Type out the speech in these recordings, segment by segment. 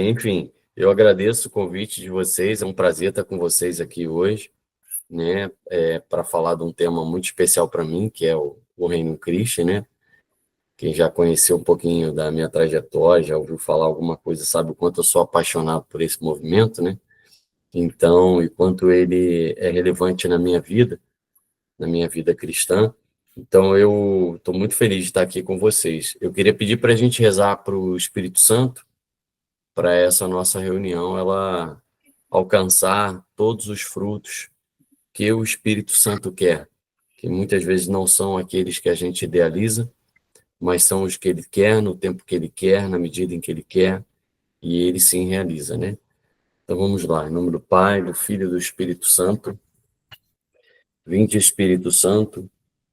Enfim, eu agradeço o convite de vocês, é um prazer estar com vocês aqui hoje, né, para falar de um tema muito especial para mim, que é o Reino Cristo, né? Quem já conheceu um pouquinho da minha trajetória, já ouviu falar alguma coisa, sabe o quanto eu sou apaixonado por esse movimento, né? Então, e quanto ele é relevante na minha vida cristã. Então, eu estou muito feliz de estar aqui com vocês. Eu queria pedir para a gente rezar para o Espírito Santo, para essa nossa reunião ela alcançar todos os frutos que o Espírito Santo quer, que muitas vezes não são aqueles que a gente idealiza, mas são os que ele quer, no tempo que ele quer, na medida em que ele quer, e ele sim realiza, né? Então vamos lá, em nome do Pai, do Filho e do Espírito Santo. Vinde, Espírito Santo,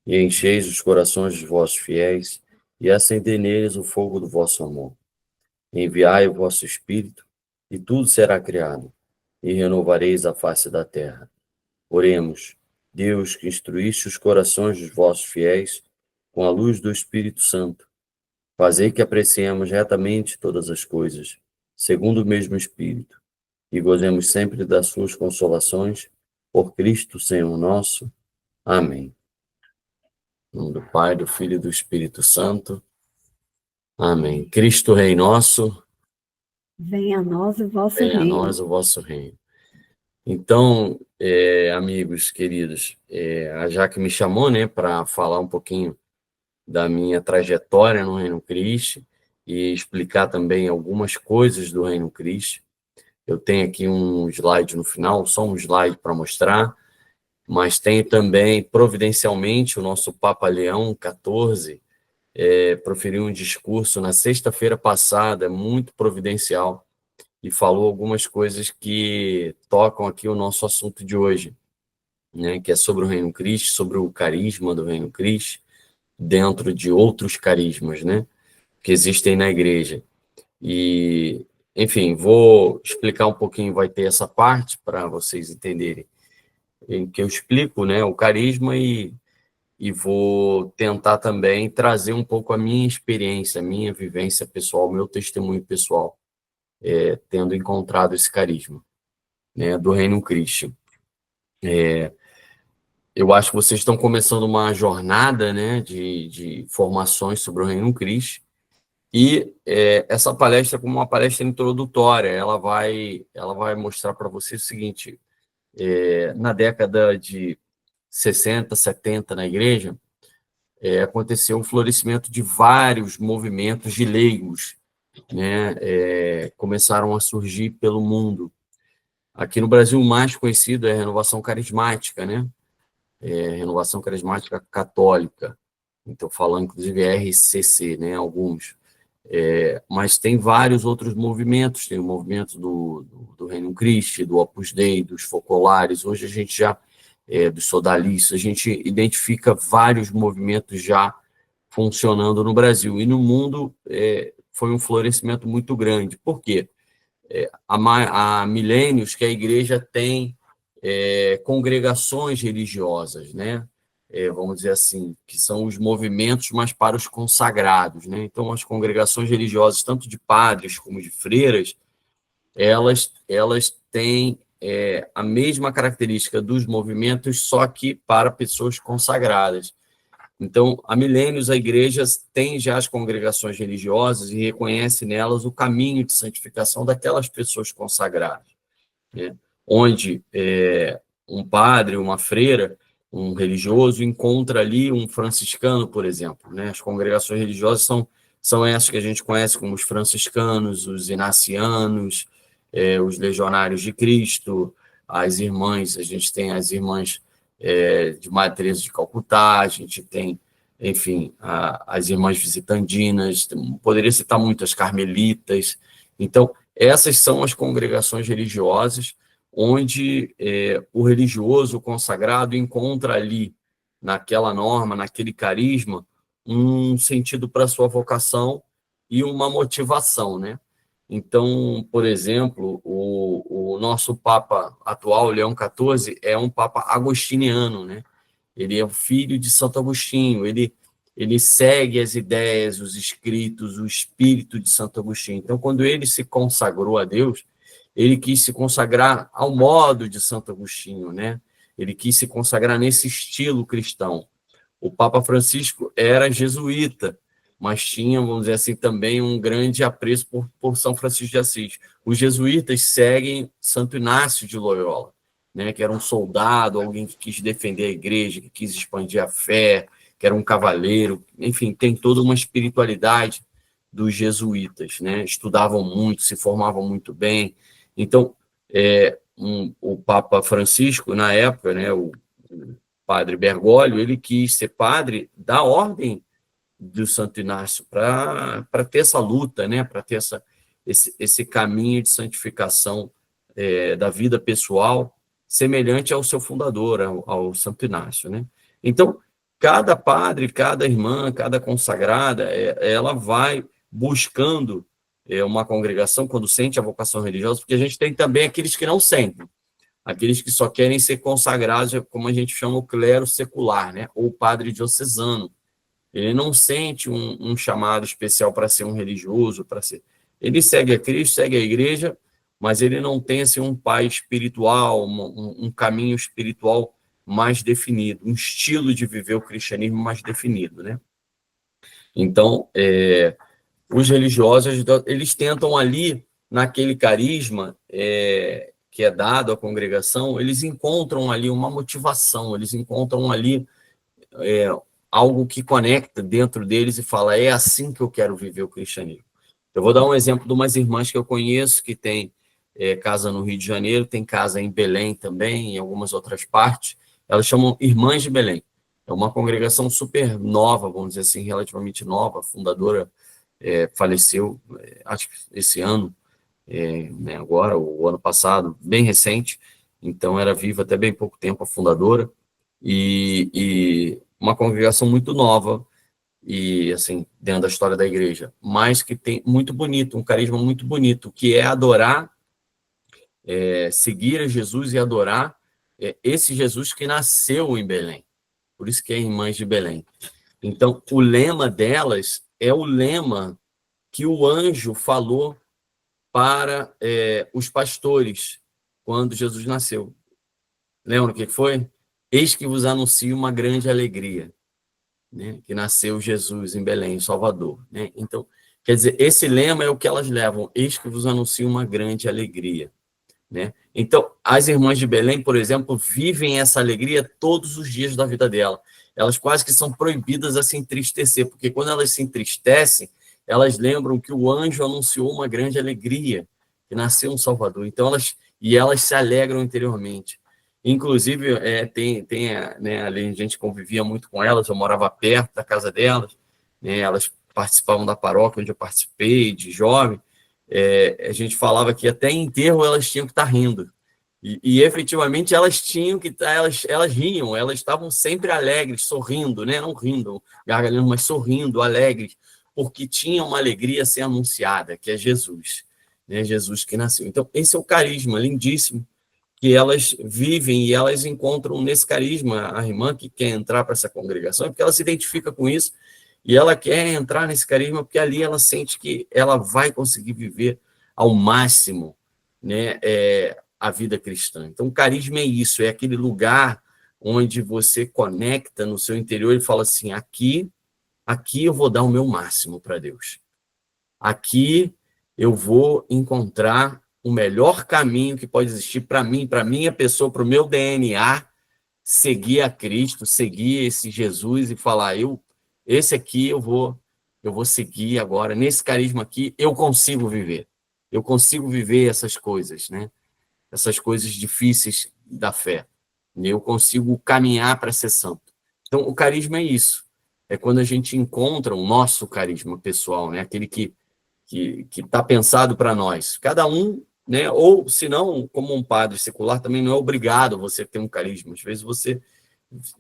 e encheis os corações dos vossos fiéis, e acendei neles o fogo do vosso amor. Enviai o vosso Espírito, e tudo será criado, e renovareis a face da terra. Oremos, Deus, que instruíste os corações dos vossos fiéis com a luz do Espírito Santo, fazei que apreciemos retamente todas as coisas, segundo o mesmo Espírito, e gozemos sempre das suas consolações, por Cristo Senhor nosso. Amém. Em nome do Pai, do Filho e do Espírito Santo. Amém. Cristo Rei nosso, Venha a nós o vosso venha a reino. nós o vosso reino. Então, amigos queridos, a Jaque me chamou, né, para falar um pouquinho da minha trajetória no Reino Cristo e explicar também algumas coisas do Reino Cristo. Eu tenho aqui um slide no final, só um slide para mostrar, mas tenho também, providencialmente, o nosso Papa Leão XIV proferiu um discurso na sexta-feira passada, muito providencial, e falou algumas coisas que tocam aqui o nosso assunto de hoje, né, que é sobre o Reino Cristo, sobre o carisma do Reino Cristo, dentro de outros carismas, né, que existem na igreja. E, enfim, vou explicar um pouquinho, vai ter essa parte para vocês entenderem, em que eu explico, né, o carisma e vou tentar também trazer um pouco a minha experiência, a minha vivência pessoal, o meu testemunho pessoal, tendo encontrado esse carisma, né, do Reino Cristo. Eu acho que vocês estão começando uma jornada, né, de formações sobre o Reino Cristo, e essa palestra, como uma palestra introdutória, ela vai mostrar para você o seguinte: na década de 60, 70, na igreja, aconteceu o florescimento de vários movimentos de leigos, né, começaram a surgir pelo mundo. Aqui no Brasil, o mais conhecido é a Renovação Carismática, né? Renovação Carismática Católica. Então, falando, inclusive, RCC, né? Alguns. Mas tem vários outros movimentos, tem o movimento do Reino Christi, do Opus Dei, dos Focolares. Hoje a gente já, dos Sodalistas, a gente identifica vários movimentos já funcionando no Brasil. E no mundo foi um florescimento muito grande. Por quê? Há milênios que a igreja tem congregações religiosas, né? Vamos dizer assim, que são os movimentos mais para os consagrados, né? Então, as congregações religiosas, tanto de padres como de freiras, elas têm a mesma característica dos movimentos, só que para pessoas consagradas. Então, há milênios, a igreja tem já as congregações religiosas e reconhece nelas o caminho de santificação daquelas pessoas consagradas, né? Onde um padre, uma freira, um religioso encontra ali um franciscano, por exemplo, né? As congregações religiosas são essas que a gente conhece como os franciscanos, os inacianos, os legionários de Cristo, as irmãs, a gente tem as irmãs de Madre Teresa de Calcutá, a gente tem, enfim, as irmãs visitandinas, poderia citar muito as carmelitas. Então, essas são as congregações religiosas onde o religioso, o consagrado, encontra ali, naquela norma, naquele carisma, um sentido para a sua vocação e uma motivação, né? Então, por exemplo, o nosso Papa atual, Leão XIV, é um Papa agostiniano, né? Ele é o filho de Santo Agostinho, ele ele segue as ideias, os escritos, o espírito de Santo Agostinho. Então, quando ele se consagrou a Deus, ele quis se consagrar ao modo de Santo Agostinho, né? Ele quis se consagrar nesse estilo cristão. O Papa Francisco era jesuíta, mas tinha, vamos dizer assim, também um grande apreço por São Francisco de Assis. Os jesuítas seguem Santo Inácio de Loyola, né? Que era um soldado, alguém que quis defender a igreja, que quis expandir a fé, que era um cavaleiro, enfim, tem toda uma espiritualidade dos jesuítas, né? Estudavam muito, se formavam muito bem. Então, o Papa Francisco, na época, né, o padre Bergoglio, ele quis ser padre da ordem do Santo Inácio para ter essa luta, né, para ter esse caminho de santificação da vida pessoal semelhante ao seu fundador, ao Santo Inácio, né? Então, cada padre, cada irmã, cada consagrada, ela vai buscando uma congregação quando sente a vocação religiosa, porque a gente tem também aqueles que não sentem, aqueles que só querem ser consagrados, como a gente chama o clero secular, né? Ou o padre diocesano. Ele não sente um chamado especial para ser um religioso, para ser. Ele segue a Cristo, segue a igreja, mas ele não tem assim, um pai espiritual, um caminho espiritual mais definido, um estilo de viver o cristianismo mais definido, né? Então, os religiosos, eles tentam ali, naquele carisma que é dado à congregação, eles encontram ali uma motivação, eles encontram ali algo que conecta dentro deles e fala, é assim que eu quero viver o cristianismo. Eu vou dar um exemplo de umas irmãs que eu conheço, que tem casa no Rio de Janeiro, tem casa em Belém também, em algumas outras partes, elas chamam Irmãs de Belém. É uma congregação super nova, vamos dizer assim, relativamente nova, a fundadora faleceu, acho que esse ano, né, agora, o ano passado, bem recente, então era viva até bem pouco tempo a fundadora, e uma congregação muito nova, e assim, dentro da história da igreja, mas que tem muito bonito, um carisma muito bonito, que é adorar, seguir a Jesus e adorar esse Jesus que nasceu em Belém, por isso que é Irmãs de Belém. Então, o lema delas é o lema que o anjo falou para os pastores quando Jesus nasceu. Lembra o que foi? Eis que vos anuncio uma grande alegria, né? Que nasceu Jesus em Belém, em Salvador, né? Então, quer dizer, esse lema é o que elas levam, eis que vos anuncio uma grande alegria, né? Então, as irmãs de Belém, por exemplo, vivem essa alegria todos os dias da vida dela. Elas quase que são proibidas a se entristecer, porque quando elas se entristecem, elas lembram que o anjo anunciou uma grande alegria, que nasceu um Salvador. Então, elas se alegram interiormente. Inclusive, né, a gente convivia muito com elas, eu morava perto da casa delas, né, elas participavam da paróquia onde eu participei, de jovem, a gente falava que até em enterro elas tinham que estar rindo. E efetivamente elas tinham que estar, elas riam, elas estavam sempre alegres, sorrindo, né? Não rindo, gargalhando, mas sorrindo, alegres, porque tinha uma alegria a ser anunciada, que é Jesus, né? Jesus que nasceu. Então, esse é o carisma lindíssimo que elas vivem e elas encontram nesse carisma. A irmã que quer entrar para essa congregação é porque ela se identifica com isso e ela quer entrar nesse carisma porque ali ela sente que ela vai conseguir viver ao máximo, né, a vida cristã. Então, o carisma é isso, é aquele lugar onde você conecta no seu interior e fala assim, aqui eu vou dar o meu máximo para Deus. Aqui eu vou encontrar o melhor caminho que pode existir para mim, para minha pessoa, para o meu DNA, seguir a Cristo, seguir esse Jesus e falar, esse aqui eu vou seguir agora, nesse carisma aqui eu consigo viver essas coisas, né? Essas coisas difíceis da fé. Eu consigo caminhar para ser santo. Então, o carisma é isso. É quando a gente encontra o nosso carisma pessoal, né? Aquele que está pensado para nós. Cada um, né? Ou, se não, como um padre secular, também não é obrigado você ter um carisma. Às vezes você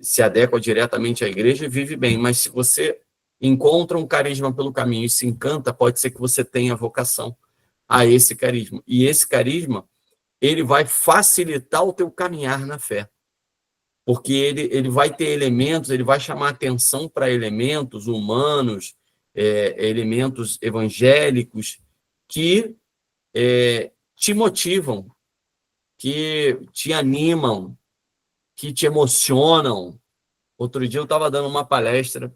se adequa diretamente à igreja e vive bem, mas se você encontra um carisma pelo caminho e se encanta, pode ser que você tenha vocação a esse carisma. E esse carisma, ele vai facilitar o teu caminhar na fé. porque ele vai ter elementos, ele vai chamar atenção para elementos humanos, elementos evangélicos que te motivam, que te animam, que te emocionam. Outro dia eu estava dando uma palestra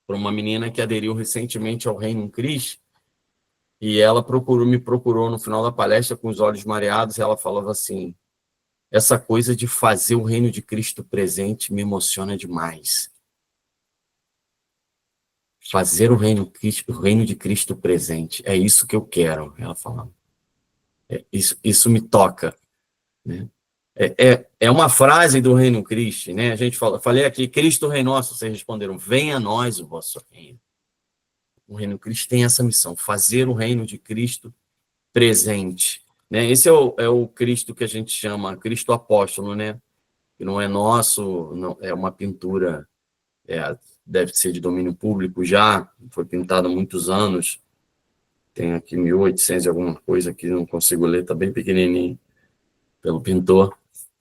para uma menina que aderiu recentemente ao Reino Cristo, e ela me procurou no final da palestra com os olhos mareados, e ela falava assim: essa coisa de fazer o reino de Cristo presente me emociona demais. Fazer o reino de Cristo presente, é isso que eu quero, ela falava. Isso me toca, né? É uma frase do Reino Cristo, né? A gente falei aqui, Cristo Rei Nosso, vocês responderam, venha a nós o vosso reino. O Reino Cristo tem essa missão, fazer o reino de Cristo presente, né? Esse é o Cristo que a gente chama Cristo apóstolo, né? Que não é nosso, não, é uma pintura, deve ser de domínio público já, foi pintado há muitos anos, tem aqui 1800 e alguma coisa aqui, não consigo ler, está bem pequenininho, pelo pintor.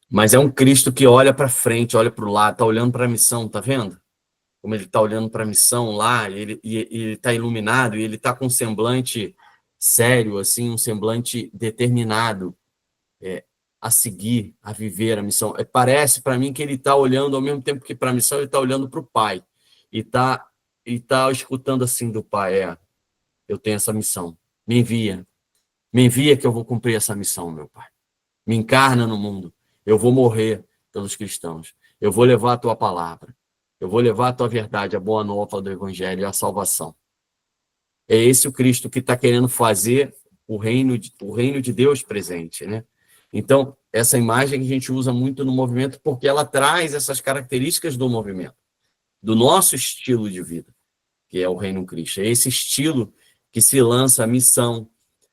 Mas é um Cristo que olha para frente, olha para o lado, está olhando para a missão, tá vendo? Como ele está olhando para a missão lá, e ele está iluminado, e ele está com um semblante sério, assim, um semblante determinado a seguir, a viver a missão. Parece para mim que ele está olhando, ao mesmo tempo que para a missão, ele está olhando para o Pai, e está escutando assim do Pai, eu tenho essa missão, me envia que eu vou cumprir essa missão, meu Pai. Me encarna no mundo, eu vou morrer pelos cristãos, eu vou levar a tua palavra, eu vou levar a tua verdade, a boa nova do evangelho e a salvação. É esse o Cristo que está querendo fazer o reino de Deus presente, né? Então, essa imagem que a gente usa muito no movimento porque ela traz essas características do movimento, do nosso estilo de vida, que é o Reino Cristo. É esse estilo que se lança a missão,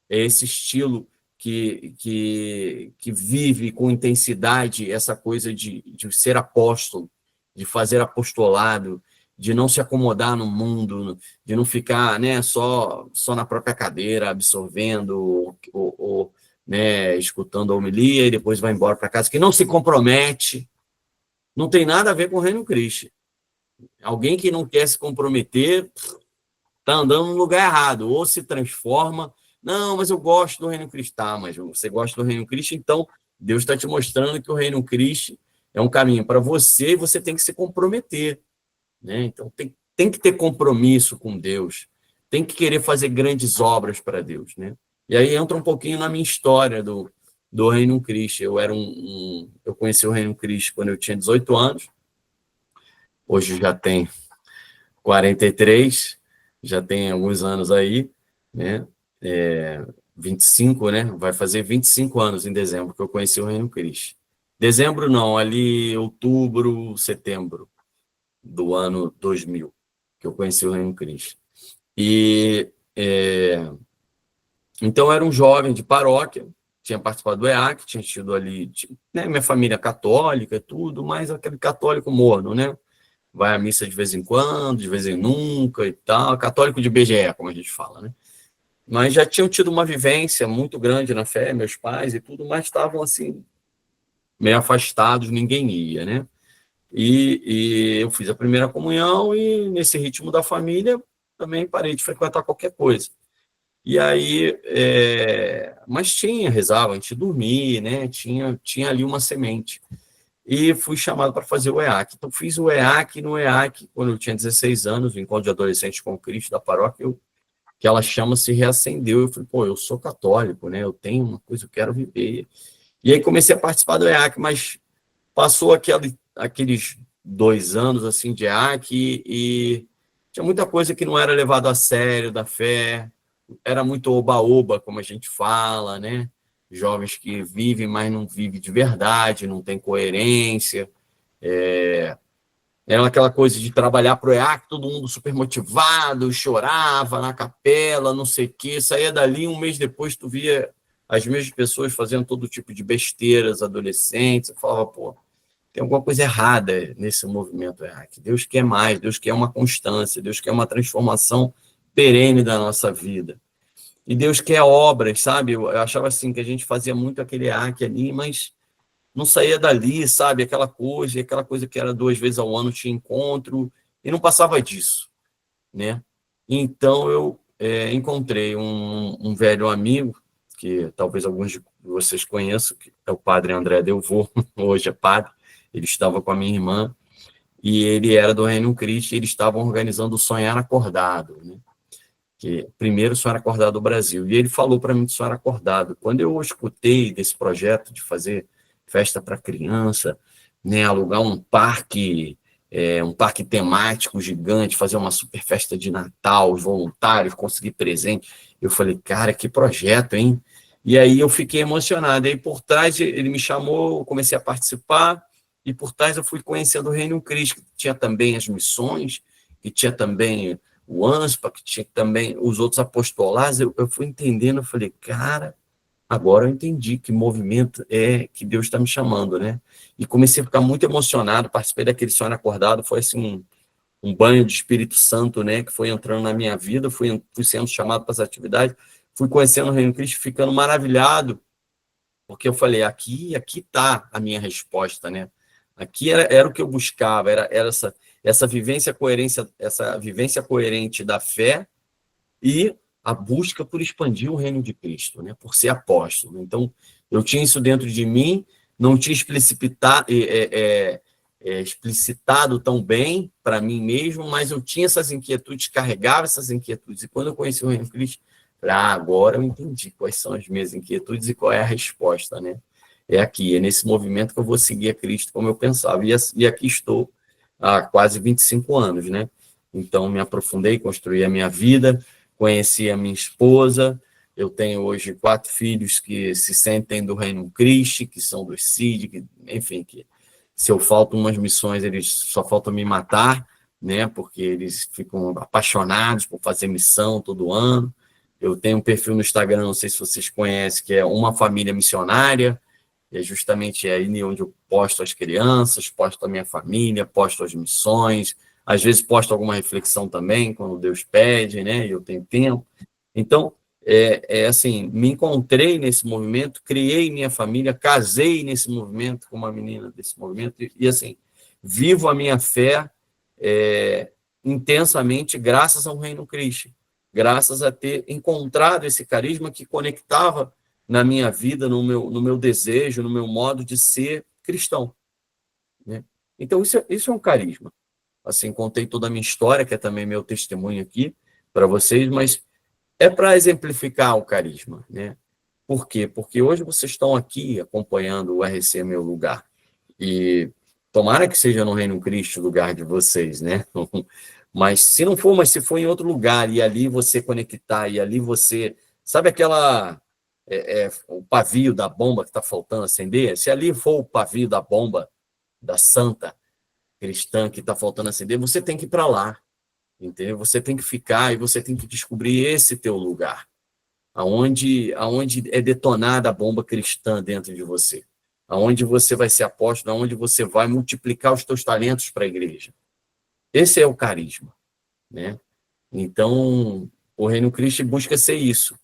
é esse estilo que vive com intensidade essa coisa de ser apóstolo, de fazer apostolado, de não se acomodar no mundo, de não ficar, né, só na própria cadeira, absorvendo ou né, escutando a homilia e depois vai embora para casa, que não se compromete. Não tem nada a ver com o Reino Cristo. Alguém que não quer se comprometer está andando no lugar errado, ou se transforma. Não, mas eu gosto do Reino Cristo. Tá, mas você gosta do Reino Cristo, então Deus está te mostrando que o Reino Cristo é um caminho para você e você tem que se comprometer, né? Então tem que ter compromisso com Deus, tem que querer fazer grandes obras para Deus, né? E aí entra um pouquinho na minha história do Reino Cristo. Eu conheci o Reino Cristo quando eu tinha 18 anos, hoje já tem 43, já tem alguns anos aí, né? 25, né? Vai fazer 25 anos em dezembro que eu conheci o Reino Cristo. Dezembro não, ali outubro, setembro do ano 2000, que eu conheci o Reino Cristo. E então eu era um jovem de paróquia, tinha participado do EAC, tinha tido ali, né, minha família católica e tudo, mas aquele católico morno, né? Vai à missa de vez em quando, de vez em nunca e tal, católico de BGE, como a gente fala, né? Mas já tinham tido uma vivência muito grande na fé, meus pais e tudo, mas estavam assim, meio afastados, ninguém ia, né? E eu fiz a primeira comunhão e nesse ritmo da família também parei de frequentar qualquer coisa. E aí, mas rezava antes de dormir, né? Tinha ali uma semente. E fui chamado para fazer o EAC. Então, fiz o EAC. No EAC, quando eu tinha 16 anos, o Encontro de Adolescentes com Cristo da paróquia, que ela se reacendeu. Eu falei, eu sou católico, né? Eu tenho uma coisa, eu quero viver. E aí comecei a participar do EAC, mas passou aqueles 2 anos assim, de EAC e tinha muita coisa que não era levado a sério da fé, era muito oba-oba, como a gente fala, né? Jovens que vivem, mas não vivem de verdade, não tem coerência. Era aquela coisa de trabalhar para o EAC, todo mundo super motivado, chorava na capela, não sei o quê. Saía dali, um mês depois, tu via as mesmas pessoas fazendo todo tipo de besteiras, adolescentes. Eu falava, tem alguma coisa errada nesse movimento EAC. Deus quer mais, Deus quer uma constância, Deus quer uma transformação perene da nossa vida. E Deus quer obras, sabe? Eu achava assim que a gente fazia muito aquele EAC ali, mas não saía dali, sabe? Aquela coisa que era 2 vezes ao ano tinha encontro, e não passava disso, né? Então, eu encontrei um velho amigo, que talvez alguns de vocês conheçam, que é o padre André Delvaux, hoje é padre, ele estava com a minha irmã, e ele era do Reino Cristo, e eles estavam organizando o Sonhar Acordado, né? Que primeiro Sonhar Acordado do Brasil. E ele falou para mim do Sonhar Acordado. Quando eu escutei desse projeto de fazer festa para criança, né, alugar um parque temático gigante, fazer uma super festa de Natal, os voluntários, conseguir presente, eu falei, cara, que projeto, hein? E aí eu fiquei emocionado. E aí por trás ele me chamou, eu comecei a participar, e por trás eu fui conhecendo o Reino Cristo, que tinha também as missões, que tinha também o ANSPA, que tinha também os outros apostolados. Eu fui entendendo, eu falei, cara, agora eu entendi que movimento é que Deus está me chamando, né? E comecei a ficar muito emocionado, participei daquele sonho acordado, foi assim um banho de Espírito Santo, né, que foi entrando na minha vida, fui sendo chamado para essa atividade, fui conhecendo o Reino Cristo, ficando maravilhado, porque eu falei, aqui está a minha resposta, né? Aqui era o que eu buscava, era essa vivência coerente da fé e a busca por expandir o reino de Cristo, né? Por ser apóstolo. Então, eu tinha isso dentro de mim, não tinha explicitado tão bem para mim mesmo, mas eu tinha essas inquietudes, carregava essas inquietudes. E quando eu conheci o reino de Cristo, falei, agora eu entendi quais são as minhas inquietudes e qual é a resposta, né? É aqui, é nesse movimento que eu vou seguir a Cristo como eu pensava. E aqui estou há quase 25 anos, né? Então, me aprofundei, construí a minha vida, conheci a minha esposa, eu tenho hoje 4 filhos que se sentem do Reino Cristo, que são do CID, enfim, que se eu falto umas missões, eles só faltam me matar, né? Porque eles ficam apaixonados por fazer missão todo ano. Eu tenho um perfil no Instagram, não sei se vocês conhecem, que é Uma Família Missionária, é justamente aí onde eu posto as crianças, posto a minha família, posto as missões, às vezes posto alguma reflexão também, quando Deus pede, né? E eu tenho tempo. Então, assim, me encontrei nesse movimento, criei minha família, casei nesse movimento com uma menina desse movimento, e assim, vivo a minha fé intensamente graças ao Reino Cristo, graças a ter encontrado esse carisma que conectava na minha vida, no meu desejo, no meu modo de ser cristão, né? Então, isso é um carisma. Assim, contei toda a minha história, que é também meu testemunho aqui para vocês, mas é para exemplificar o carisma, né? Por quê? Porque hoje vocês estão aqui acompanhando o RC Meu Lugar. E tomara que seja no Reino Cristo o lugar de vocês, né? Mas se não for, mas se for em outro lugar, e ali você conectar, e ali você... Sabe o pavio da bomba que está faltando acender? Se ali for o pavio da bomba da santa cristã que está faltando acender, você tem que ir para lá, entendeu? Você tem que ficar e você tem que descobrir esse teu lugar, aonde é detonada a bomba cristã dentro de você, aonde você vai ser apóstolo, aonde você vai multiplicar os teus talentos para a igreja. Esse é o carisma, né? Então, o Reino Cristo busca ser isso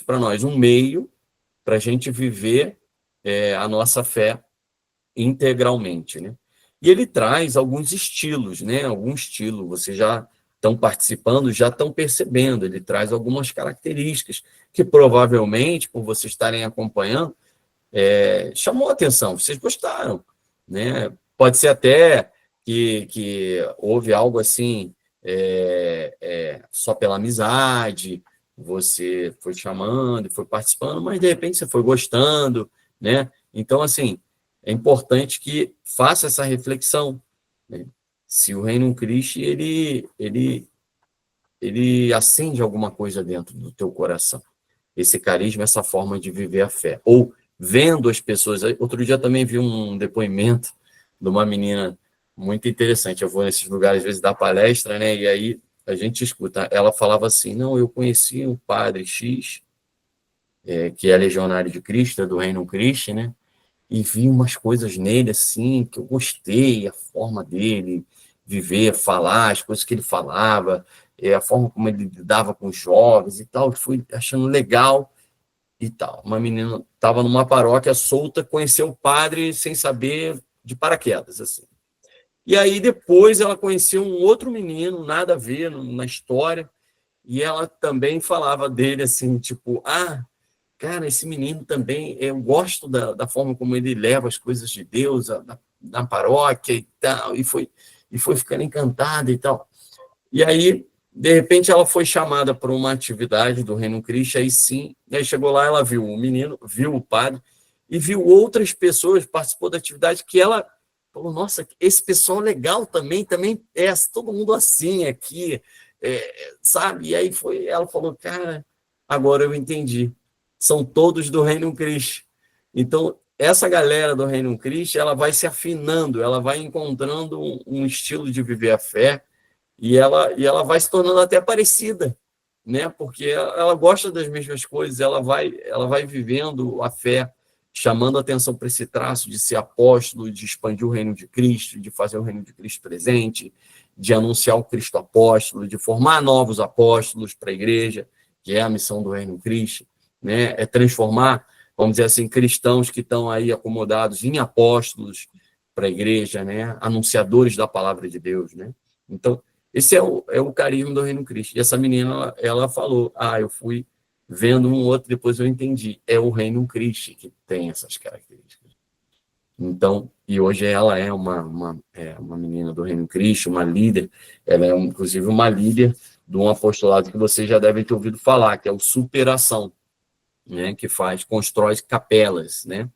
para nós, um meio para a gente viver a nossa fé integralmente, né? E ele traz alguns estilos, né? Algum estilo, vocês já estão participando, já estão percebendo, ele traz algumas características que provavelmente, por vocês estarem acompanhando, chamou a atenção, vocês gostaram, né? Pode ser até que houve algo assim, só pela amizade, você foi chamando, foi participando, mas de repente você foi gostando, né? Então, assim, é importante que faça essa reflexão, né? Se o Reino Cristo, ele acende alguma coisa dentro do teu coração. Esse carisma, essa forma de viver a fé. Ou vendo as pessoas. Outro dia também vi um depoimento de uma menina muito interessante. Eu vou nesses lugares, às vezes, dar palestra, né? E aí a gente escuta. Ela falava assim, não, eu conheci um padre X, que é legionário de Cristo, do Reino Cristo, né? E vi umas coisas nele, assim, que eu gostei, a forma dele viver, falar, as coisas que ele falava, a forma como ele lidava com os jovens e tal, fui achando legal. e tal. Uma menina estava numa paróquia solta, conheceu o padre sem saber, de paraquedas, assim. E aí depois ela conheceu um outro menino, nada a ver na história, e ela também falava dele assim, tipo, cara, esse menino também, eu gosto da forma como ele leva as coisas de Deus na paróquia e tal, e foi ficando encantada e tal. E aí, de repente, ela foi chamada para uma atividade do Reino Cristo, aí sim, e aí chegou lá, ela viu o menino, viu o padre, e viu outras pessoas, participou da atividade, que ela falou, nossa, esse pessoal legal também é todo mundo assim aqui, sabe? E aí ela falou, cara, agora eu entendi, são todos do Reino Cristo. Então, essa galera do Reino Cristo, ela vai se afinando, ela vai encontrando um estilo de viver a fé, e ela vai se tornando até parecida, né? Porque ela gosta das mesmas coisas, ela vai vivendo a fé, chamando a atenção para esse traço de ser apóstolo, de expandir o reino de Cristo, de fazer o reino de Cristo presente, de anunciar o Cristo apóstolo, de formar novos apóstolos para a igreja, que é a missão do reino de Cristo, né? É transformar, vamos dizer assim, cristãos que estão aí acomodados em apóstolos para a igreja, né? Anunciadores da palavra de Deus, né? Então, esse é o carisma do Reino Cristo. E essa menina, ela falou, eu fui vendo um outro, depois eu entendi. É o Reino Cristo que tem essas características. Então, e hoje ela é uma menina do Reino Cristo, uma líder, ela é inclusive uma líder de um apostolado que vocês já devem ter ouvido falar, que é o Superação, né, que constrói capelas, né?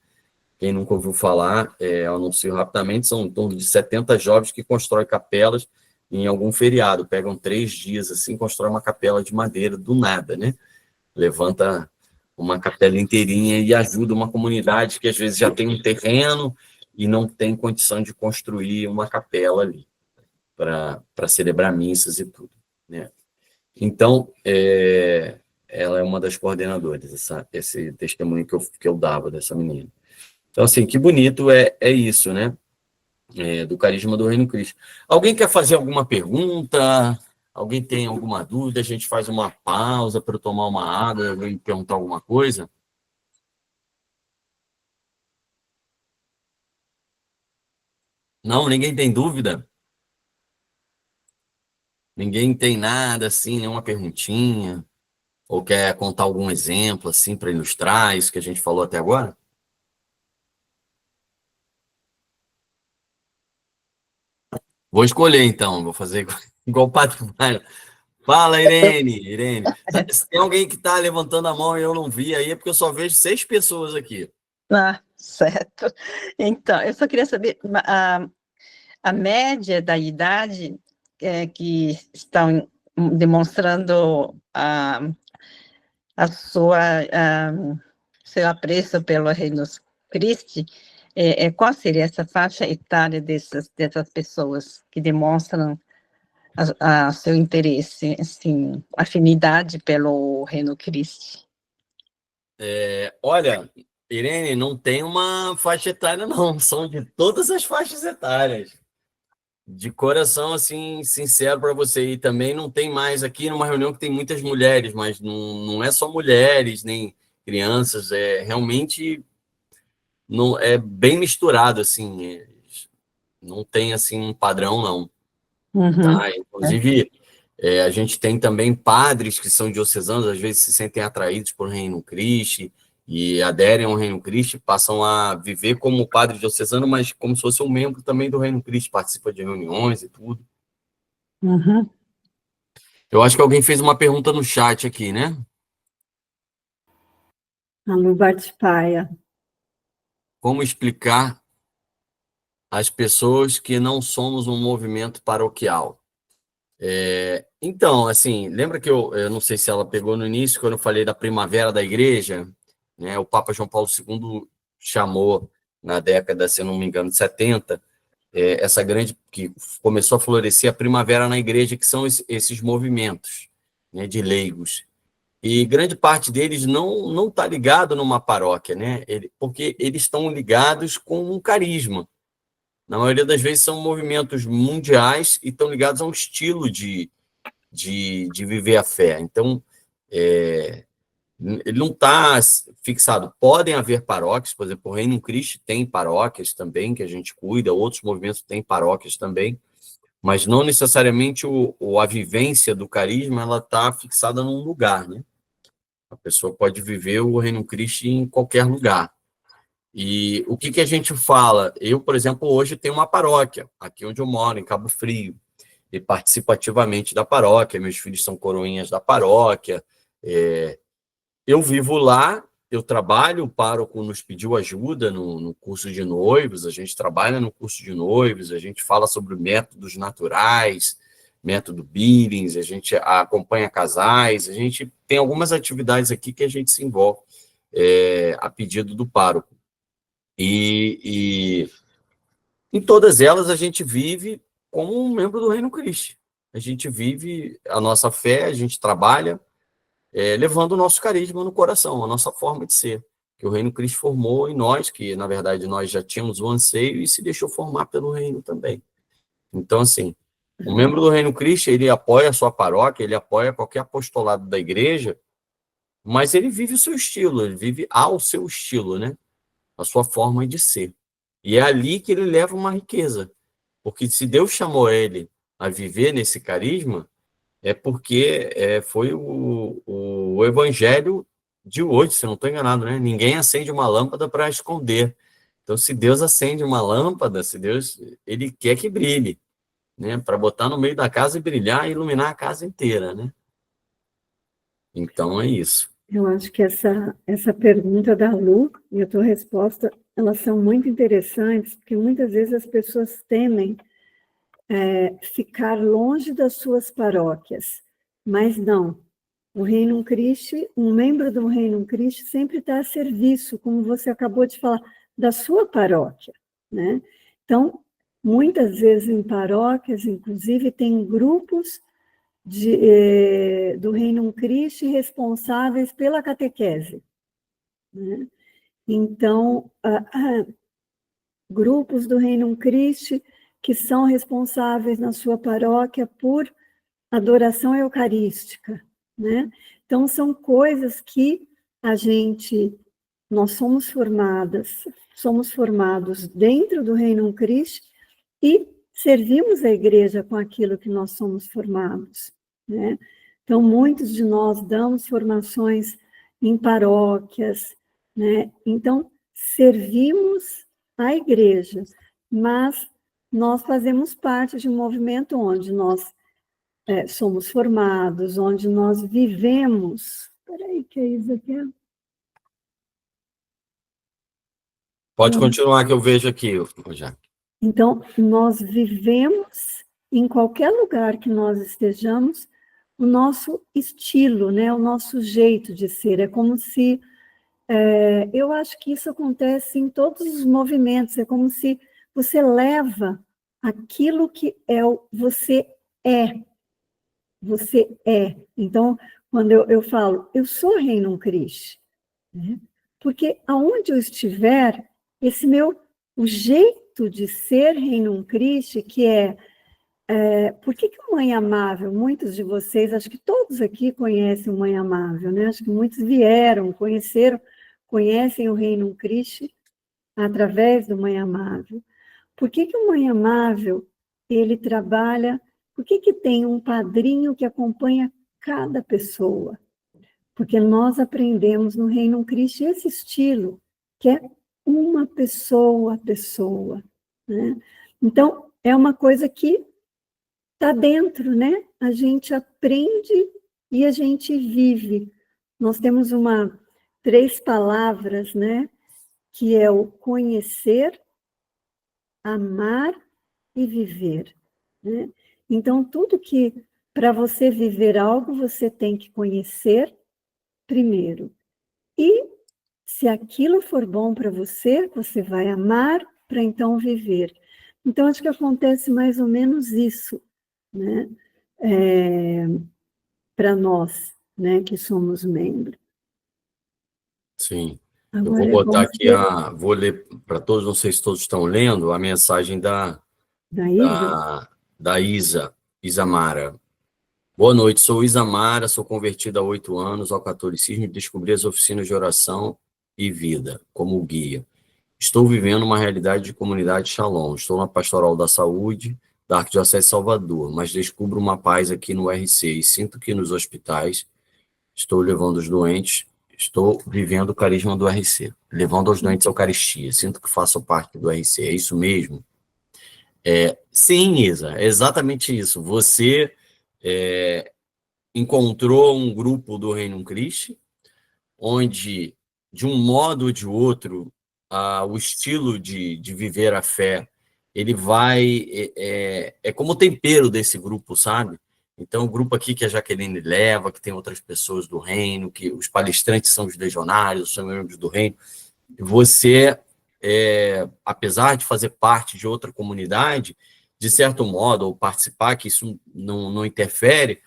Quem nunca ouviu falar, eu anuncio rapidamente, são em torno de 70 jovens que constroem capelas em algum feriado, pegam 3 dias, assim, constrói uma capela de madeira do nada, né? Levanta uma capela inteirinha e ajuda uma comunidade que às vezes já tem um terreno e não tem condição de construir uma capela ali para celebrar missas e tudo, né? Então, ela é uma das coordenadoras, esse testemunho que eu dava dessa menina. Então, assim, que bonito é isso, né? Do carisma do Reino Cristo. Alguém quer fazer alguma pergunta? Alguém tem alguma dúvida? A gente faz uma pausa para eu tomar uma água, alguém perguntar alguma coisa? Não, ninguém tem dúvida? Ninguém tem nada assim, nenhuma perguntinha? Ou quer contar algum exemplo assim para ilustrar isso que a gente falou até agora? Vou escolher então, vou fazer igual o Padre Mário. Fala, Irene, Irene. Se tem alguém que está levantando a mão e eu não vi aí, é porque eu só vejo 6 pessoas aqui. Certo. Então, eu só queria saber a média da idade que estão demonstrando a seu apreço pelo Reino Cristo, qual seria essa faixa etária dessas pessoas que demonstram seu interesse, assim, afinidade pelo Reino Cristo? Olha, Irene, não tem uma faixa etária, não. São de todas as faixas etárias. De coração, assim, sincero para você. E também não tem mais aqui numa reunião que tem muitas mulheres, mas não é só mulheres, nem crianças. Realmente não é bem misturado, assim. Não tem, assim, um padrão, não. Uhum. Tá? Inclusive, a gente tem também padres que são diocesanos, às vezes se sentem atraídos por Reino Cristo e aderem ao Reino Cristo, passam a viver como padre diocesano, mas como se fosse um membro também do Reino Cristo, participa de reuniões e tudo. Uhum. Eu acho que alguém fez uma pergunta no chat aqui, né? A Lu Paia. Como explicar às pessoas que não somos um movimento paroquial? Então, assim, lembra que eu não sei se ela pegou no início, quando eu falei da primavera da igreja, né? O Papa João Paulo II chamou, na década, se eu não me engano, de 70, essa grande, que começou a florescer a primavera na igreja, que são esses movimentos, né, de leigos. E grande parte deles não está ligado numa paróquia, né? Porque eles estão ligados com um carisma. Na maioria das vezes são movimentos mundiais e estão ligados a um estilo de viver a fé. Então, Ele não está fixado. Podem haver paróquias, por exemplo, o Reino Cristo tem paróquias também, que a gente cuida, outros movimentos têm paróquias também, mas não necessariamente a vivência do carisma ela está fixada num lugar, né? A pessoa pode viver o Reino Cristo em qualquer lugar. E o que a gente fala? Eu, por exemplo, hoje tenho uma paróquia, aqui onde eu moro, em Cabo Frio, e participo ativamente da paróquia, meus filhos são coroinhas da paróquia, eu vivo lá, eu trabalho, o pároco nos pediu ajuda no curso de noivos, a gente trabalha no curso de noivos, a gente fala sobre métodos naturais, método Billings, a gente acompanha casais, a gente tem algumas atividades aqui que a gente se envolve a pedido do pároco. E em todas elas a gente vive como um membro do Reino Cristo. A gente vive a nossa fé, a gente trabalha, levando o nosso carisma no coração, a nossa forma de ser, que o Reino Cristo formou em nós, que, na verdade, nós já tínhamos o anseio e se deixou formar pelo Reino também. Então, assim, o membro do Reino Cristo, ele apoia a sua paróquia, ele apoia qualquer apostolado da igreja, mas ele vive o seu estilo, ele vive ao seu estilo, né? A sua forma de ser. E é ali que ele leva uma riqueza, porque se Deus chamou ele a viver nesse carisma, é porque foi o evangelho de hoje, se eu não estou enganado, né? Ninguém acende uma lâmpada para esconder. Então, se Deus acende uma lâmpada, se Deus, ele quer que brilhe, né? Para botar no meio da casa e brilhar e iluminar a casa inteira, né? Então, é isso. Eu acho que essa pergunta da Lu e a tua resposta, elas são muito interessantes, porque muitas vezes as pessoas temem ficar longe das suas paróquias, mas não. O Reino Cristo, um membro do Reino Cristo sempre está a serviço, como você acabou de falar, da sua paróquia, né? Então, muitas vezes em paróquias, inclusive, tem grupos do Reino Cristo responsáveis pela catequese, né? Então, grupos do Reino Cristo que são responsáveis na sua paróquia por adoração eucarística, né? Então, são coisas que nós somos formados dentro do Reino Cristo e servimos a igreja com aquilo que nós somos formados, né? Então, muitos de nós damos formações em paróquias, né? Então, servimos a igreja, mas nós fazemos parte de um movimento onde nós somos formados, onde nós vivemos. Espera aí, que é isso aqui? Pode continuar que eu vejo aqui, já. Então, nós vivemos em qualquer lugar que nós estejamos o nosso estilo, né? O nosso jeito de ser. É como se... eu acho que isso acontece em todos os movimentos. É como se você leva aquilo que você é. Você é. Então, quando eu falo, eu sou Reino Cristo, né? Porque aonde eu estiver, o jeito de ser Reino Cristo, que por que Mãe Amável, muitos de vocês, acho que todos aqui conhecem Mãe Amável, né? Acho que muitos conhecem o Reino Cristo através do Mãe Amável. Por que o Mãe Amável, ele trabalha... Por que tem um padrinho que acompanha cada pessoa? Porque nós aprendemos no Reino Cristo esse estilo, que é uma pessoa a pessoa, né? Então, é uma coisa que está dentro, né? A gente aprende e a gente vive. Nós temos 3 palavras, né? Que é o conhecer, amar e viver, né? Então, tudo que, para você viver algo, você tem que conhecer primeiro. E, se aquilo for bom para você vai amar para então viver. Então, acho que acontece mais ou menos isso, né? Para nós, né, que somos membros. Sim. Agora, eu vou botar aqui, vou ler para todos, não sei se todos estão lendo, a mensagem da Isa Mara. Boa noite, sou Isamara, sou convertida há 8 anos ao catolicismo e descobri as oficinas de oração e vida como guia. Estou vivendo uma realidade de comunidade Shalom. Estou na Pastoral da Saúde da Arquidiocese de Salvador, mas descubro uma paz aqui no RC e sinto que nos hospitais estou levando os doentes, estou vivendo o carisma do RC, levando aos doentes a Eucaristia. Sinto que faço parte do RC. É isso mesmo? Sim, Isa, é exatamente isso. Você encontrou um grupo do Reino Christi, onde, de um modo ou de outro, o estilo de viver a fé, ele vai... É como o tempero desse grupo, sabe? Então, o grupo aqui que a Jaqueline leva, que tem outras pessoas do reino, que os palestrantes são os legionários, são membros do reino, você, apesar de fazer parte de outra comunidade, de certo modo, ou participar, que isso não interfere,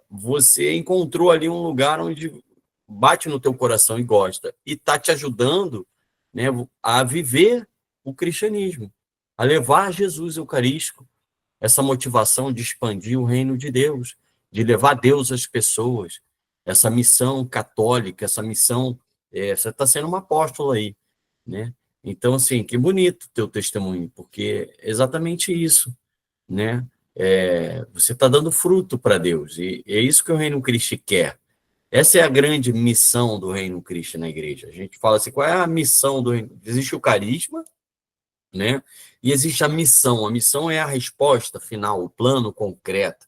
você encontrou ali um lugar onde bate no teu coração e gosta, e está te ajudando, né, a viver o cristianismo, a levar Jesus Eucarístico, essa motivação de expandir o reino de Deus, de levar Deus às pessoas, essa missão católica, essa missão, você está sendo uma apóstola aí, né? Então, assim, que bonito teu testemunho, porque é exatamente isso, né? Você está dando fruto para Deus, e é isso que o Reino Cristo quer. Essa é a grande missão do Reino Cristo na igreja. A gente fala assim, qual é a missão do Reino? Existe o carisma, né? E existe a missão. A missão é a resposta final, o plano concreto.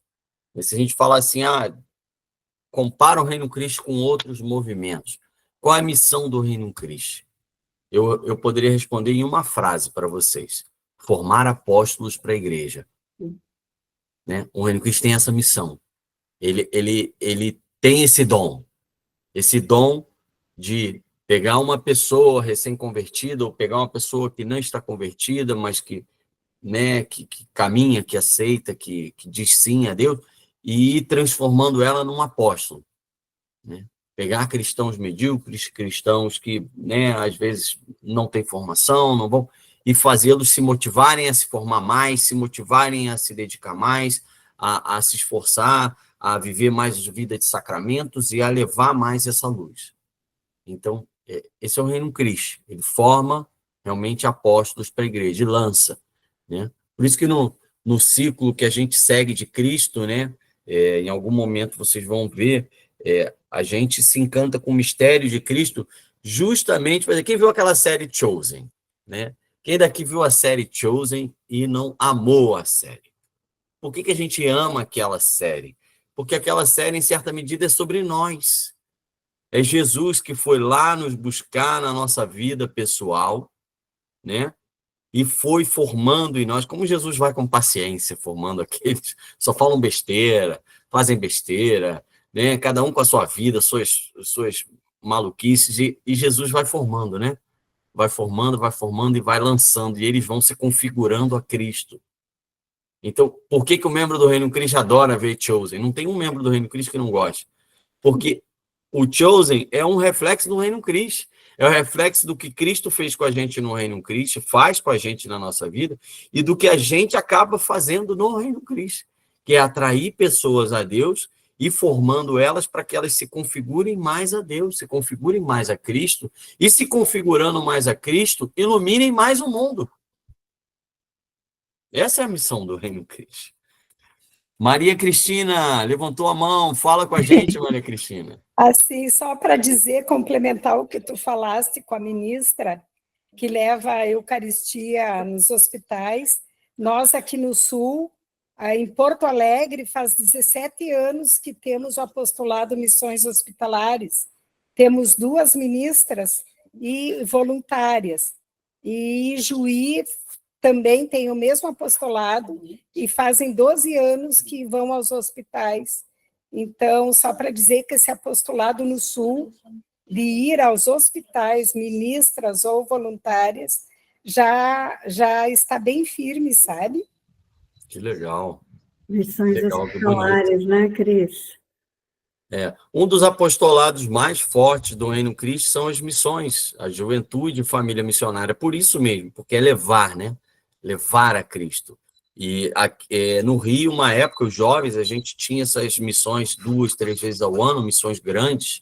E se a gente falar assim, compara o Reino Cristo com outros movimentos, qual é a missão do Reino Cristo? Eu poderia responder em uma frase para vocês: formar apóstolos para a igreja. Né? O Reino Cristo tem essa missão. Ele tem esse dom de pegar uma pessoa recém-convertida ou pegar uma pessoa que não está convertida, mas que, né, que caminha, que aceita, que diz sim a Deus, e ir transformando ela num apóstolo. Né? Pegar cristãos medíocres, cristãos que, né, às vezes não têm formação, não vão, e fazê-los se motivarem a se formar mais, se motivarem a se dedicar mais, a se esforçar, a viver mais vida de sacramentos e a levar mais essa luz. Então, esse é o Reino Cristo. Ele forma realmente apóstolos para a igreja, e lança. Né? Por isso que no ciclo que a gente segue de Cristo, né, em algum momento vocês vão ver, a gente se encanta com o mistério de Cristo, justamente, quem viu aquela série Chosen? Né? Quem daqui viu a série Chosen e não amou a série? Por que a gente ama aquela série? Porque aquela série, em certa medida, é sobre nós. É Jesus que foi lá nos buscar na nossa vida pessoal, né? E foi formando em nós, como Jesus vai com paciência formando aqueles, só falam besteira, fazem besteira, né? Cada um com a sua vida, suas maluquices, e Jesus vai formando, né? Vai formando e vai lançando, e eles vão se configurando a Cristo. Então, por que o membro do Reino Cristo adora ver Chosen? Não tem um membro do Reino Cristo que não goste. Porque o Chosen é um reflexo do Reino Cristo. É o reflexo do que Cristo fez com a gente no Reino Cristo, faz com a gente na nossa vida, e do que a gente acaba fazendo no Reino Cristo, que é atrair pessoas a Deus e formando elas para que elas se configurem mais a Deus, se configurem mais a Cristo, e se configurando mais a Cristo, iluminem mais o mundo. Essa é a missão do Reino Cristo. Maria Cristina levantou a mão, fala com a gente, Maria Cristina. Assim, só para dizer, complementar o que tu falaste com a ministra, que leva a Eucaristia nos hospitais, nós aqui no Sul, em Porto Alegre, faz 17 anos que temos o apostolado Missões Hospitalares, temos 2 ministras e voluntárias, e Juí também tem o mesmo apostolado e fazem 12 anos que vão aos hospitais. Então, só para dizer que esse apostolado no Sul, de ir aos hospitais, ministras ou voluntárias, já está bem firme, sabe? Que legal. Missões hospitalares, né, Cris? Um dos apostolados mais fortes do Reino Cristo são as missões, a juventude e família missionária, por isso mesmo, porque é levar, né? Levar a Cristo. E no Rio, uma época, os jovens, a gente tinha essas missões 2, 3 vezes ao ano, missões grandes,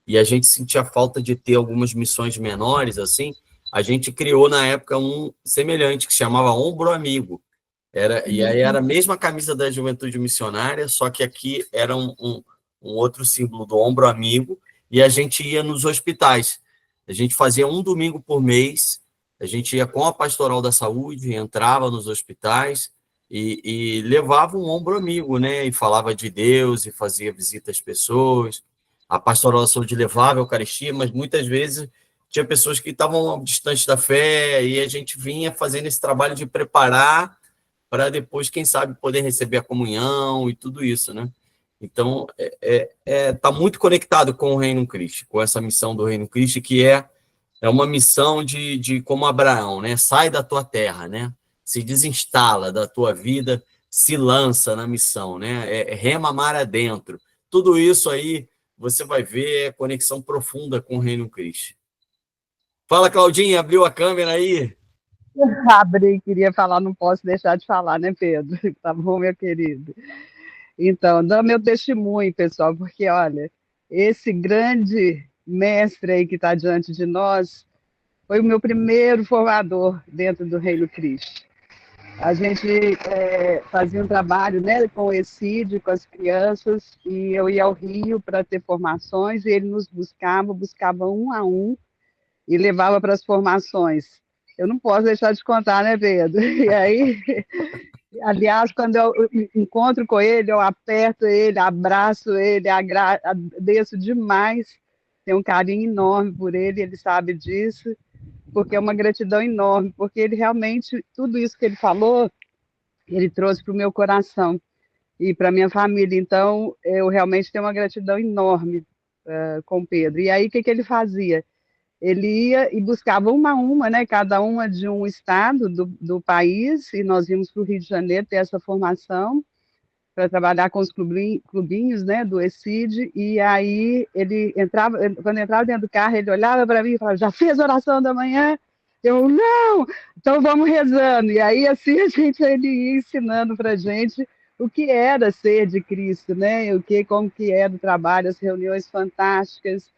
e a gente sentia falta de ter algumas missões menores, assim. A gente criou, na época, um semelhante, que se chamava Ombro Amigo. E aí era a mesma camisa da Juventude Missionária, só que aqui era um outro símbolo do Ombro Amigo, e a gente ia nos hospitais. A gente fazia um domingo por mês, a gente ia com a Pastoral da Saúde, entrava nos hospitais e levava um ombro amigo, né? E falava de Deus e fazia visita às pessoas. A Pastoral da Saúde levava a Eucaristia, mas muitas vezes tinha pessoas que estavam distantes da fé e a gente vinha fazendo esse trabalho de preparar para depois, quem sabe, poder receber a comunhão e tudo isso, né? Então, tá muito conectado com o Reino Cristo, com essa missão do Reino Cristo, que é uma missão de como Abraão, né? Sai da tua terra, né? Se desinstala da tua vida, se lança na missão, né? Rema mar adentro. Tudo isso aí você vai ver conexão profunda com o Reino Cristo. Fala, Claudinha, abriu a câmera aí? Abri, queria falar, não posso deixar de falar, né, Pedro? Tá bom, meu querido? Então, dá meu testemunho, pessoal, porque, olha, esse grande mestre aí que está diante de nós foi o meu primeiro formador dentro do Reino Cristo. A gente fazia um trabalho, né, com o ECID, com as crianças, e eu ia ao Rio para ter formações, e ele nos buscava um a um, e levava para as formações. Eu não posso deixar de contar, né, Pedro? E aí, aliás, quando eu encontro com ele, eu aperto ele, abraço ele, agradeço demais, tenho um carinho enorme por ele, ele sabe disso, porque é uma gratidão enorme, porque ele realmente, tudo isso que ele falou, ele trouxe para o meu coração e para a minha família. Então, eu realmente tenho uma gratidão enorme com o Pedro. E aí, o que ele fazia? Ele ia e buscava uma a uma, né, cada uma de um estado do país, e nós íamos para o Rio de Janeiro ter essa formação, para trabalhar com os clubinhos, né, do ECID, e aí ele entrava, quando entrava dentro do carro, ele olhava para mim e falava, já fez a oração da manhã? Eu, não! Então vamos rezando. E aí, assim, ele ia ensinando para a gente o que era ser de Cristo, né, como que era o trabalho, as reuniões fantásticas.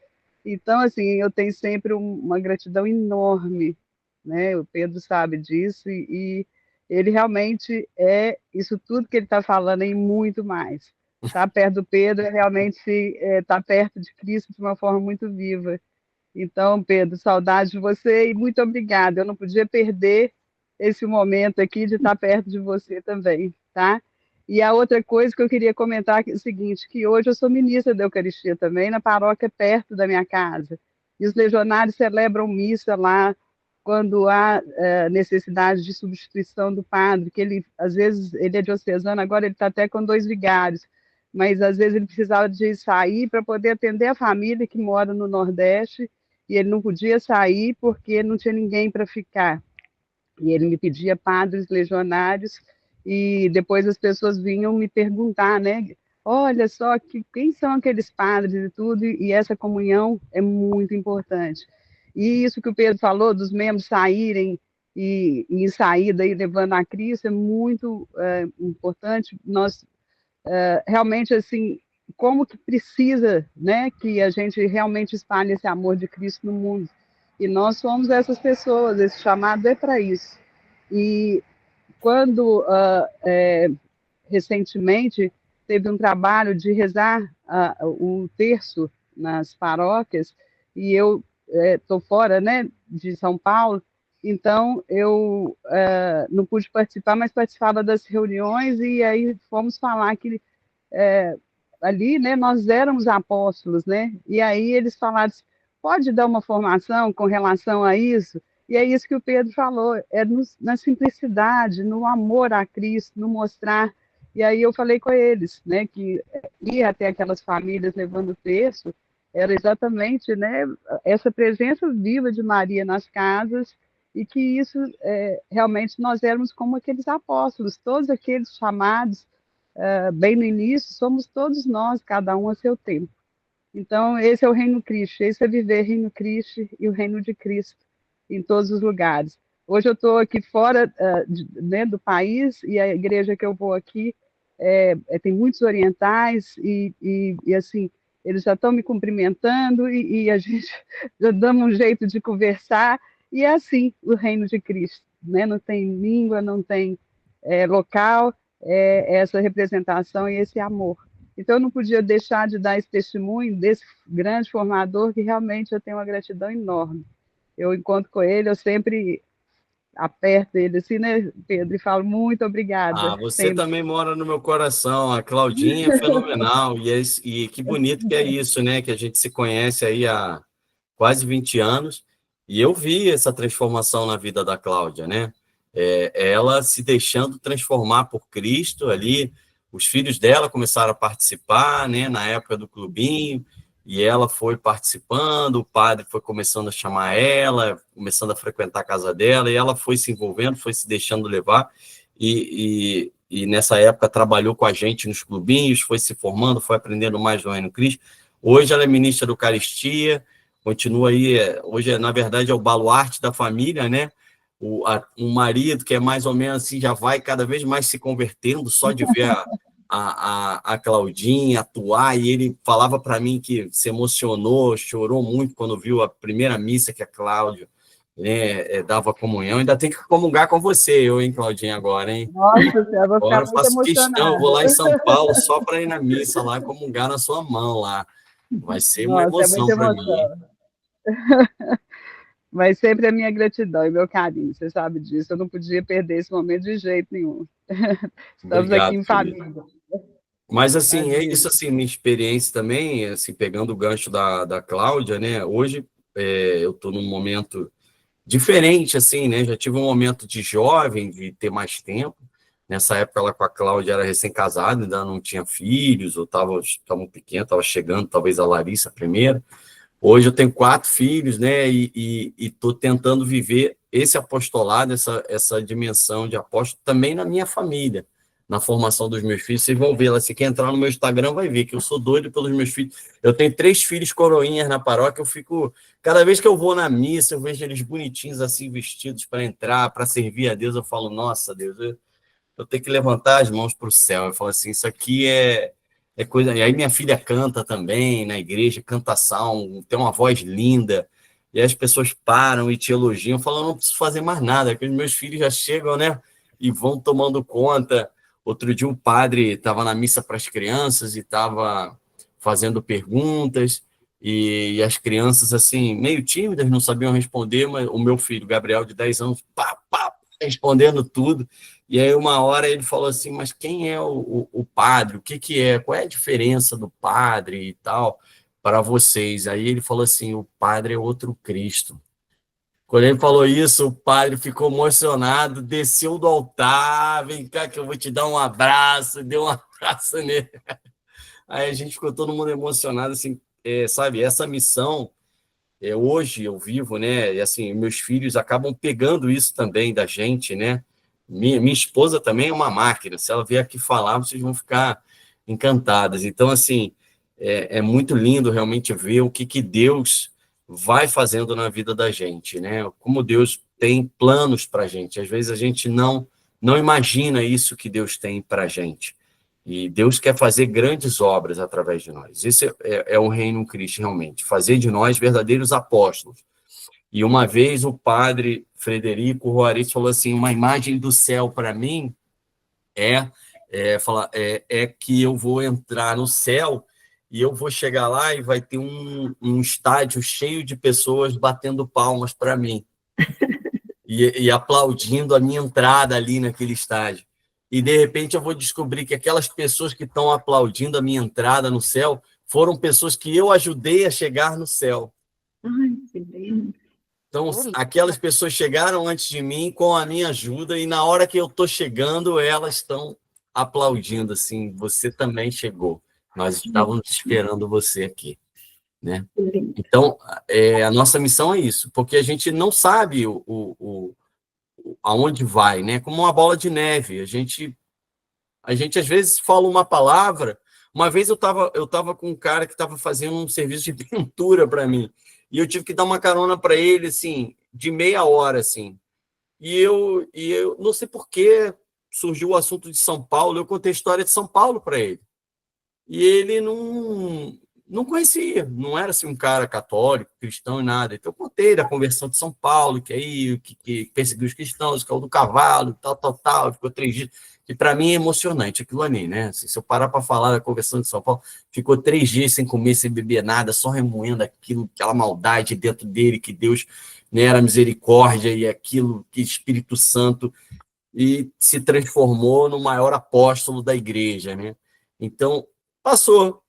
Então, assim, eu tenho sempre uma gratidão enorme, né? O Pedro sabe disso, e ele realmente é isso tudo que ele está falando e muito mais. Estar perto do Pedro é realmente estar perto de Cristo de uma forma muito viva. Então, Pedro, saudade de você e muito obrigada. Eu não podia perder esse momento aqui de estar perto de você também, tá? E a outra coisa que eu queria comentar é o seguinte, que hoje eu sou ministra da Eucaristia também, na paróquia perto da minha casa. E os legionários celebram missa lá quando há necessidade de substituição do padre, que ele, às vezes, ele é diocesano, agora ele está até com 2 vigários, mas às vezes ele precisava de sair para poder atender a família que mora no Nordeste, e ele não podia sair porque não tinha ninguém para ficar. E ele me pedia padres legionários, e depois as pessoas vinham me perguntar, né? Olha só, quem são aqueles padres e tudo, e essa comunhão é muito importante. E isso que o Pedro falou, dos membros saírem e em saída e levando a Cristo, é muito importante. Nós, realmente, assim, como que precisa, né, que a gente realmente espalhe esse amor de Cristo no mundo. E nós somos essas pessoas, esse chamado é para isso. E quando, recentemente, teve um trabalho de rezar o terço nas paróquias, e eu estou fora, né, de São Paulo, então eu não pude participar, mas participava das reuniões, e aí fomos falar que ali, né, nós éramos apóstolos, né, e aí eles falaram, pode dar uma formação com relação a isso? E é isso que o Pedro falou, na simplicidade, no amor a Cristo, no mostrar. E aí eu falei com eles, né, que ir até aquelas famílias levando o terço era exatamente, né, essa presença viva de Maria nas casas, e que isso, realmente, nós éramos como aqueles apóstolos, todos aqueles chamados, bem no início, somos todos nós, cada um a seu tempo. Então, esse é o Reino Cristo, esse é viver Reino Cristo e o Reino de Cristo em todos os lugares. Hoje eu estou aqui fora né, do país, e a igreja que eu vou aqui tem muitos orientais, e assim, eles já estão me cumprimentando, e a gente já damos um jeito de conversar, e é assim o reino de Cristo, né? Não tem língua, não tem local, essa representação e esse amor. Então, eu não podia deixar de dar esse testemunho desse grande formador, que realmente eu tenho uma gratidão enorme. Eu encontro com ele, eu sempre aperto ele assim, né, Pedro, e falo muito obrigada. Você Sempre. também mora no meu coração. A Claudinha é fenomenal. E que bonito que é isso, né? Que a gente se conhece aí há quase 20 anos. E eu vi essa transformação na vida da Cláudia, né? Ela se deixando transformar por Cristo ali. Os filhos dela começaram a participar, né? Na época do clubinho. E ela foi participando, o padre foi começando a chamar ela, começando a frequentar a casa dela, e ela foi se envolvendo, foi se deixando levar, e nessa época trabalhou com a gente nos clubinhos, foi se formando, foi aprendendo mais do Reino Cristo. Hoje ela é ministra da Eucaristia, continua aí, hoje, na verdade, é o baluarte da família, né? O marido, que é mais ou menos assim, já vai cada vez mais se convertendo, só de ver a Claudinha atuar, e ele falava para mim que se emocionou, chorou muito quando viu a primeira missa que a Cláudia, né, dava comunhão. Ainda tem que comungar com você, eu, hein, Claudinha, agora, hein? Nossa, eu vou Agora ficar eu muito faço questão, eu emocionada. vou lá em São Paulo só para ir na missa lá, comungar na sua mão lá. Vai ser uma Nossa, é muita emoção para mim, hein? emoção. Mas sempre a minha gratidão e meu carinho, você sabe disso. Eu não podia perder esse momento de jeito nenhum. Estamos aqui Obrigado, em querido. família. Mas, assim, é Imagina. isso, assim, minha experiência também, assim, pegando o gancho da Cláudia, né? Hoje eu estou num momento diferente, assim, né? Já tive um momento de jovem, de ter mais tempo. Nessa época, ela com a Cláudia era recém-casada, ainda não tinha filhos, ou estavam pequenos, estava chegando, talvez a Larissa primeiro. Hoje eu tenho 4 filhos, né? E estou tentando viver esse apostolado, essa dimensão de apóstolo também na minha família, na formação dos meus filhos. Vocês vão ver lá, se quer entrar no meu Instagram, vai ver que eu sou doido pelos meus filhos. Eu tenho 3 filhos coroinhas na paróquia, eu fico. Cada vez que eu vou na missa, eu vejo eles bonitinhos assim, vestidos para entrar, para servir a Deus. Eu falo, nossa, Deus, eu tenho que levantar as mãos para o céu. Eu falo assim, isso aqui é coisa. E aí minha filha canta também na igreja, canta salmo, tem uma voz linda. E as pessoas param e te elogiam, falam, não preciso fazer mais nada, porque os meus filhos já chegam, né? E vão tomando conta. Outro dia um padre estava na missa para as crianças e estava fazendo perguntas, e as crianças, assim, meio tímidas, não sabiam responder, mas o meu filho, Gabriel, de 10 anos, pá, pá, respondendo tudo. E aí, uma hora, ele falou assim, mas quem é o padre? O que é? Qual é a diferença do padre e tal para vocês? Aí ele falou assim, o padre é outro Cristo. Quando ele falou isso, o padre ficou emocionado, desceu do altar, vem cá que eu vou te dar um abraço, deu um abraço nele. Aí a gente ficou todo mundo emocionado, assim, sabe? Essa missão, hoje eu vivo, né? E assim, meus filhos acabam pegando isso também da gente, né? Minha esposa também é uma máquina. Se ela vier aqui falar, vocês vão ficar encantadas. Então, assim, é muito lindo realmente ver o que Deus vai fazendo na vida da gente, né? Como Deus tem planos para a gente. Às vezes a gente não imagina isso que Deus tem para a gente. E Deus quer fazer grandes obras através de nós. Esse é o reino Cristo, realmente. Fazer de nós verdadeiros apóstolos. E uma vez o padre Frederico Juarez falou assim, uma imagem do céu para mim é que eu vou entrar no céu e eu vou chegar lá e vai ter um estádio cheio de pessoas batendo palmas para mim e aplaudindo a minha entrada ali naquele estádio. E, de repente, eu vou descobrir que aquelas pessoas que estão aplaudindo a minha entrada no céu foram pessoas que eu ajudei a chegar no céu. Ai, que lindo. Então, aquelas pessoas chegaram antes de mim com a minha ajuda e na hora que eu estou chegando, elas estão aplaudindo, assim, você também chegou. Nós estávamos esperando você aqui, né? Então, a nossa missão é isso, porque a gente não sabe aonde vai, né? Como uma bola de neve. A gente às vezes fala uma palavra. Uma vez eu tava com um cara que estava fazendo um serviço de pintura para mim. E eu tive que dar uma carona para ele, assim, de meia hora, assim. eu não sei por que surgiu o assunto de São Paulo, eu contei a história de São Paulo para ele. E ele não conhecia, não era assim um cara católico, cristão e nada. Então eu contei da conversão de São Paulo, que aí que perseguiu os cristãos, caiu do cavalo, tal, ficou 3 dias. E para mim é emocionante aquilo ali, né? Assim, se eu parar para falar da conversão de São Paulo, ficou 3 dias sem comer, sem beber nada, só remoendo aquilo, aquela maldade dentro dele, que Deus, né, era misericórdia e aquilo que Espírito Santo, e se transformou no maior apóstolo da igreja, né? Então, passou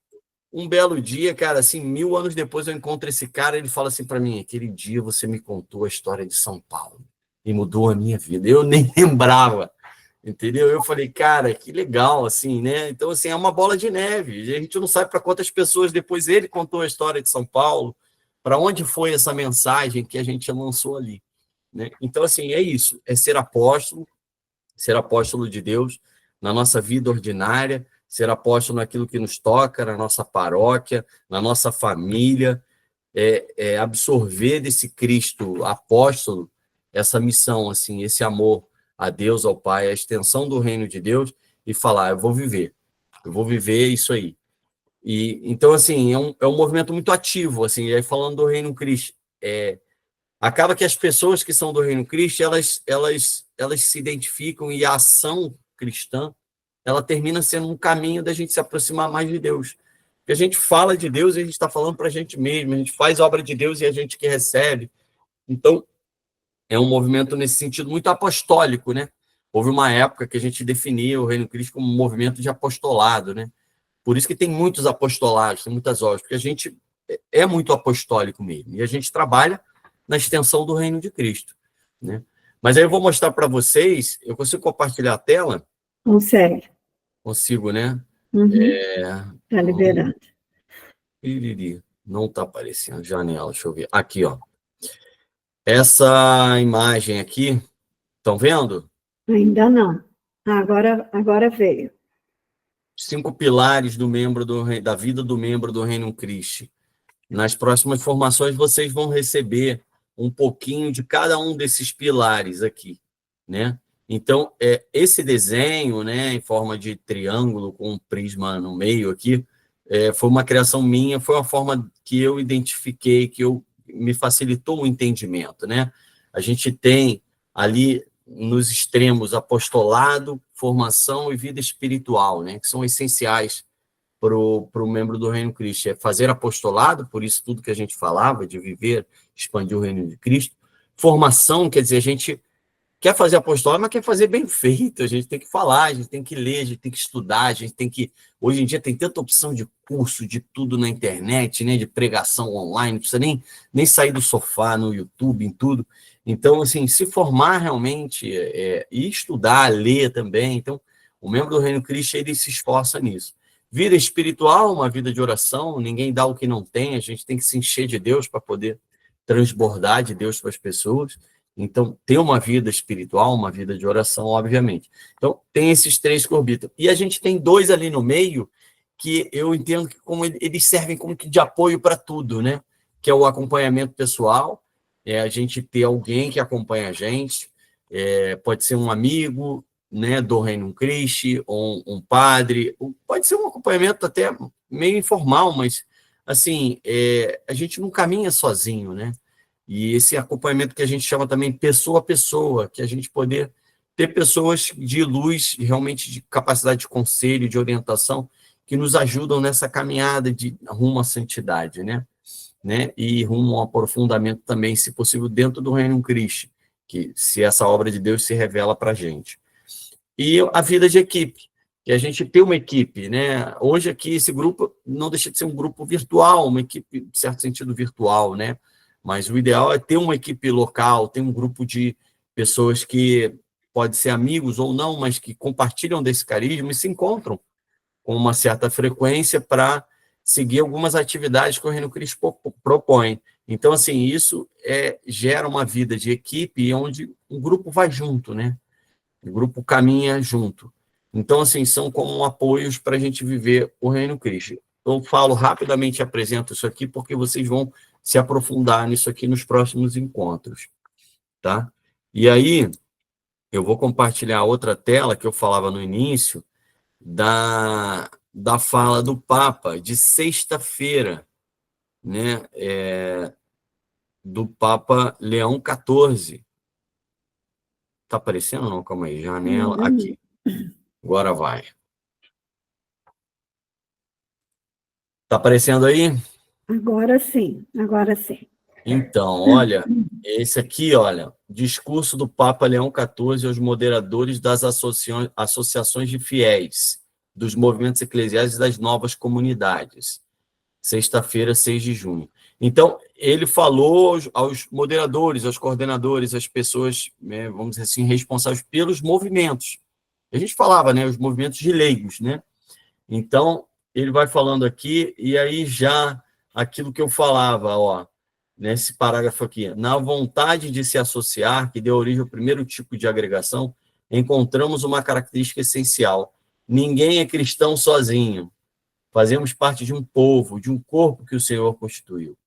um belo dia, cara, assim, 1000 anos depois eu encontro esse cara, ele fala assim para mim: aquele dia você me contou a história de São Paulo e mudou a minha vida. Eu nem lembrava, entendeu? Eu falei, cara, que legal, assim, né? Então, assim, é uma bola de neve. A gente não sabe para quantas pessoas depois ele contou a história de São Paulo, para onde foi essa mensagem que a gente lançou ali, né? Então, assim, é isso, é ser apóstolo de Deus na nossa vida ordinária, ser apóstolo naquilo que nos toca, na nossa paróquia, na nossa família, absorver desse Cristo apóstolo essa missão, assim, esse amor a Deus, ao Pai, a extensão do reino de Deus, e falar, eu vou viver isso aí. E então, assim, é um movimento muito ativo, assim, e aí falando do reino Cristo, acaba que as pessoas que são do reino Cristo, elas se identificam, e a ação cristã, ela termina sendo um caminho da gente se aproximar mais de Deus. Porque a gente fala de Deus e a gente está falando para a gente mesmo, a gente faz obra de Deus e a gente que recebe. Então, é um movimento nesse sentido muito apostólico, né? Houve uma época que a gente definia o reino Cristo como um movimento de apostolado, né? Por isso que tem muitos apostolados, tem muitas obras, porque a gente é muito apostólico mesmo, e a gente trabalha na extensão do reino de Cristo, né? Mas aí eu vou mostrar para vocês, eu consigo compartilhar a tela? Consegue. Consigo, né? Está liberado. Não está aparecendo, janela, deixa eu ver. Aqui, ó. Essa imagem aqui, estão vendo? Ainda não. Agora veio. 5 pilares da vida do membro do Reino Cristo. Nas próximas formações, vocês vão receber um pouquinho de cada um desses pilares aqui, né? Então, esse desenho, né, em forma de triângulo com um prisma no meio aqui, foi uma criação minha, foi uma forma que eu identifiquei, me facilitou o entendimento, né? A gente tem ali nos extremos apostolado, formação e vida espiritual, né, que são essenciais para o membro do Reino Cristo. É fazer apostolado, por isso tudo que a gente falava, de viver, expandir o Reino de Cristo. Formação, quer dizer, a gente quer fazer apostolado, mas quer fazer bem feito, a gente tem que falar, a gente tem que ler, a gente tem que estudar, a gente tem que... Hoje em dia tem tanta opção de curso, de tudo na internet, né, de pregação online, não precisa nem sair do sofá, no YouTube, em tudo. Então, assim, se formar realmente, e estudar, ler também. Então, o membro do Reino Cristo, ele se esforça nisso. Vida espiritual, uma vida de oração, ninguém dá o que não tem, a gente tem que se encher de Deus para poder transbordar de Deus para as pessoas. Então, ter uma vida espiritual, uma vida de oração, obviamente. Então, tem esses 3 que orbitam. E a gente tem 2 ali no meio, que eu entendo que eles servem como que de apoio para tudo, né? Que é o acompanhamento pessoal, a gente ter alguém que acompanha a gente, pode ser um amigo, né, do Reino Cristo, ou um padre, pode ser um acompanhamento até meio informal, mas, assim, a gente não caminha sozinho, né? E esse acompanhamento que a gente chama também pessoa a pessoa, que a gente poder ter pessoas de luz, realmente de capacidade de conselho, de orientação, que nos ajudam nessa caminhada rumo à santidade, né? E rumo ao aprofundamento também, se possível, dentro do Reino Cristo, que se essa obra de Deus se revela para a gente. E a vida de equipe, que a gente tem uma equipe, né? Hoje aqui esse grupo não deixa de ser um grupo virtual, uma equipe, em certo sentido, virtual, né? Mas o ideal é ter uma equipe local, ter um grupo de pessoas que pode ser amigos ou não, mas que compartilham desse carisma e se encontram com uma certa frequência para seguir algumas atividades que o Reino Cristo propõe. Então, assim, isso gera uma vida de equipe onde um grupo vai junto, né? O grupo caminha junto. Então, assim, são como apoios para a gente viver o Reino Cristo. Eu falo rapidamente, apresento isso aqui, porque vocês vão se aprofundar nisso aqui nos próximos encontros, tá? E aí, eu vou compartilhar outra tela que eu falava no início, da fala do Papa, de sexta-feira, né? Do Papa Leão XIV. Está aparecendo ou não? Calma aí, janela, aqui. Agora vai. Está aparecendo aí? Agora sim, agora sim. Então, olha, esse aqui, olha, discurso do Papa Leão XIV aos moderadores das associações de fiéis, dos movimentos eclesiais e das novas comunidades. Sexta-feira, 6 de junho. Então, ele falou aos moderadores, aos coordenadores, às pessoas, né, vamos dizer assim, responsáveis pelos movimentos. A gente falava, né, os movimentos de leigos, né? Então, ele vai falando aqui, e aí já aquilo que eu falava, ó, nesse parágrafo aqui, na vontade de se associar, que deu origem ao primeiro tipo de agregação, encontramos uma característica essencial. Ninguém é cristão sozinho. Fazemos parte de um povo, de um corpo que o Senhor constituiu.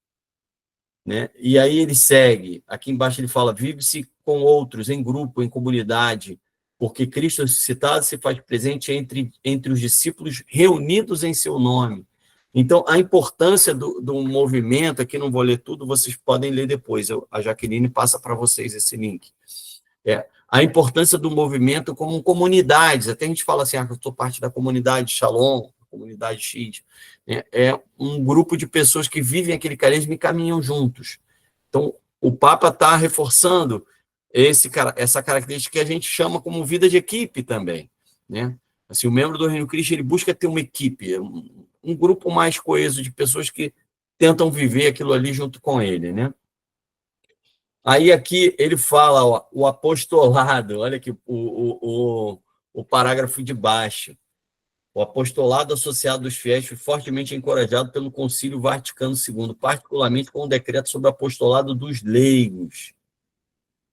Né? E aí ele segue, aqui embaixo ele fala, vive-se com outros, em grupo, em comunidade, porque Cristo ressuscitado se faz presente entre os discípulos reunidos em seu nome. Então, a importância do movimento, aqui não vou ler tudo, vocês podem ler depois, a Jaqueline passa para vocês esse link. A importância do movimento como comunidades, até a gente fala assim, eu sou parte da comunidade Shalom, comunidade X, é um grupo de pessoas que vivem aquele carisma e caminham juntos. Então, o Papa está reforçando essa característica que a gente chama como vida de equipe também, né? Assim, o membro do Reino Cristo, ele busca ter uma equipe, um grupo mais coeso de pessoas que tentam viver aquilo ali junto com ele, né? Aí aqui ele fala, ó, o apostolado, olha aqui o parágrafo de baixo. O apostolado associado dos fiéis foi fortemente encorajado pelo Concílio Vaticano II, particularmente com o decreto sobre o apostolado dos leigos.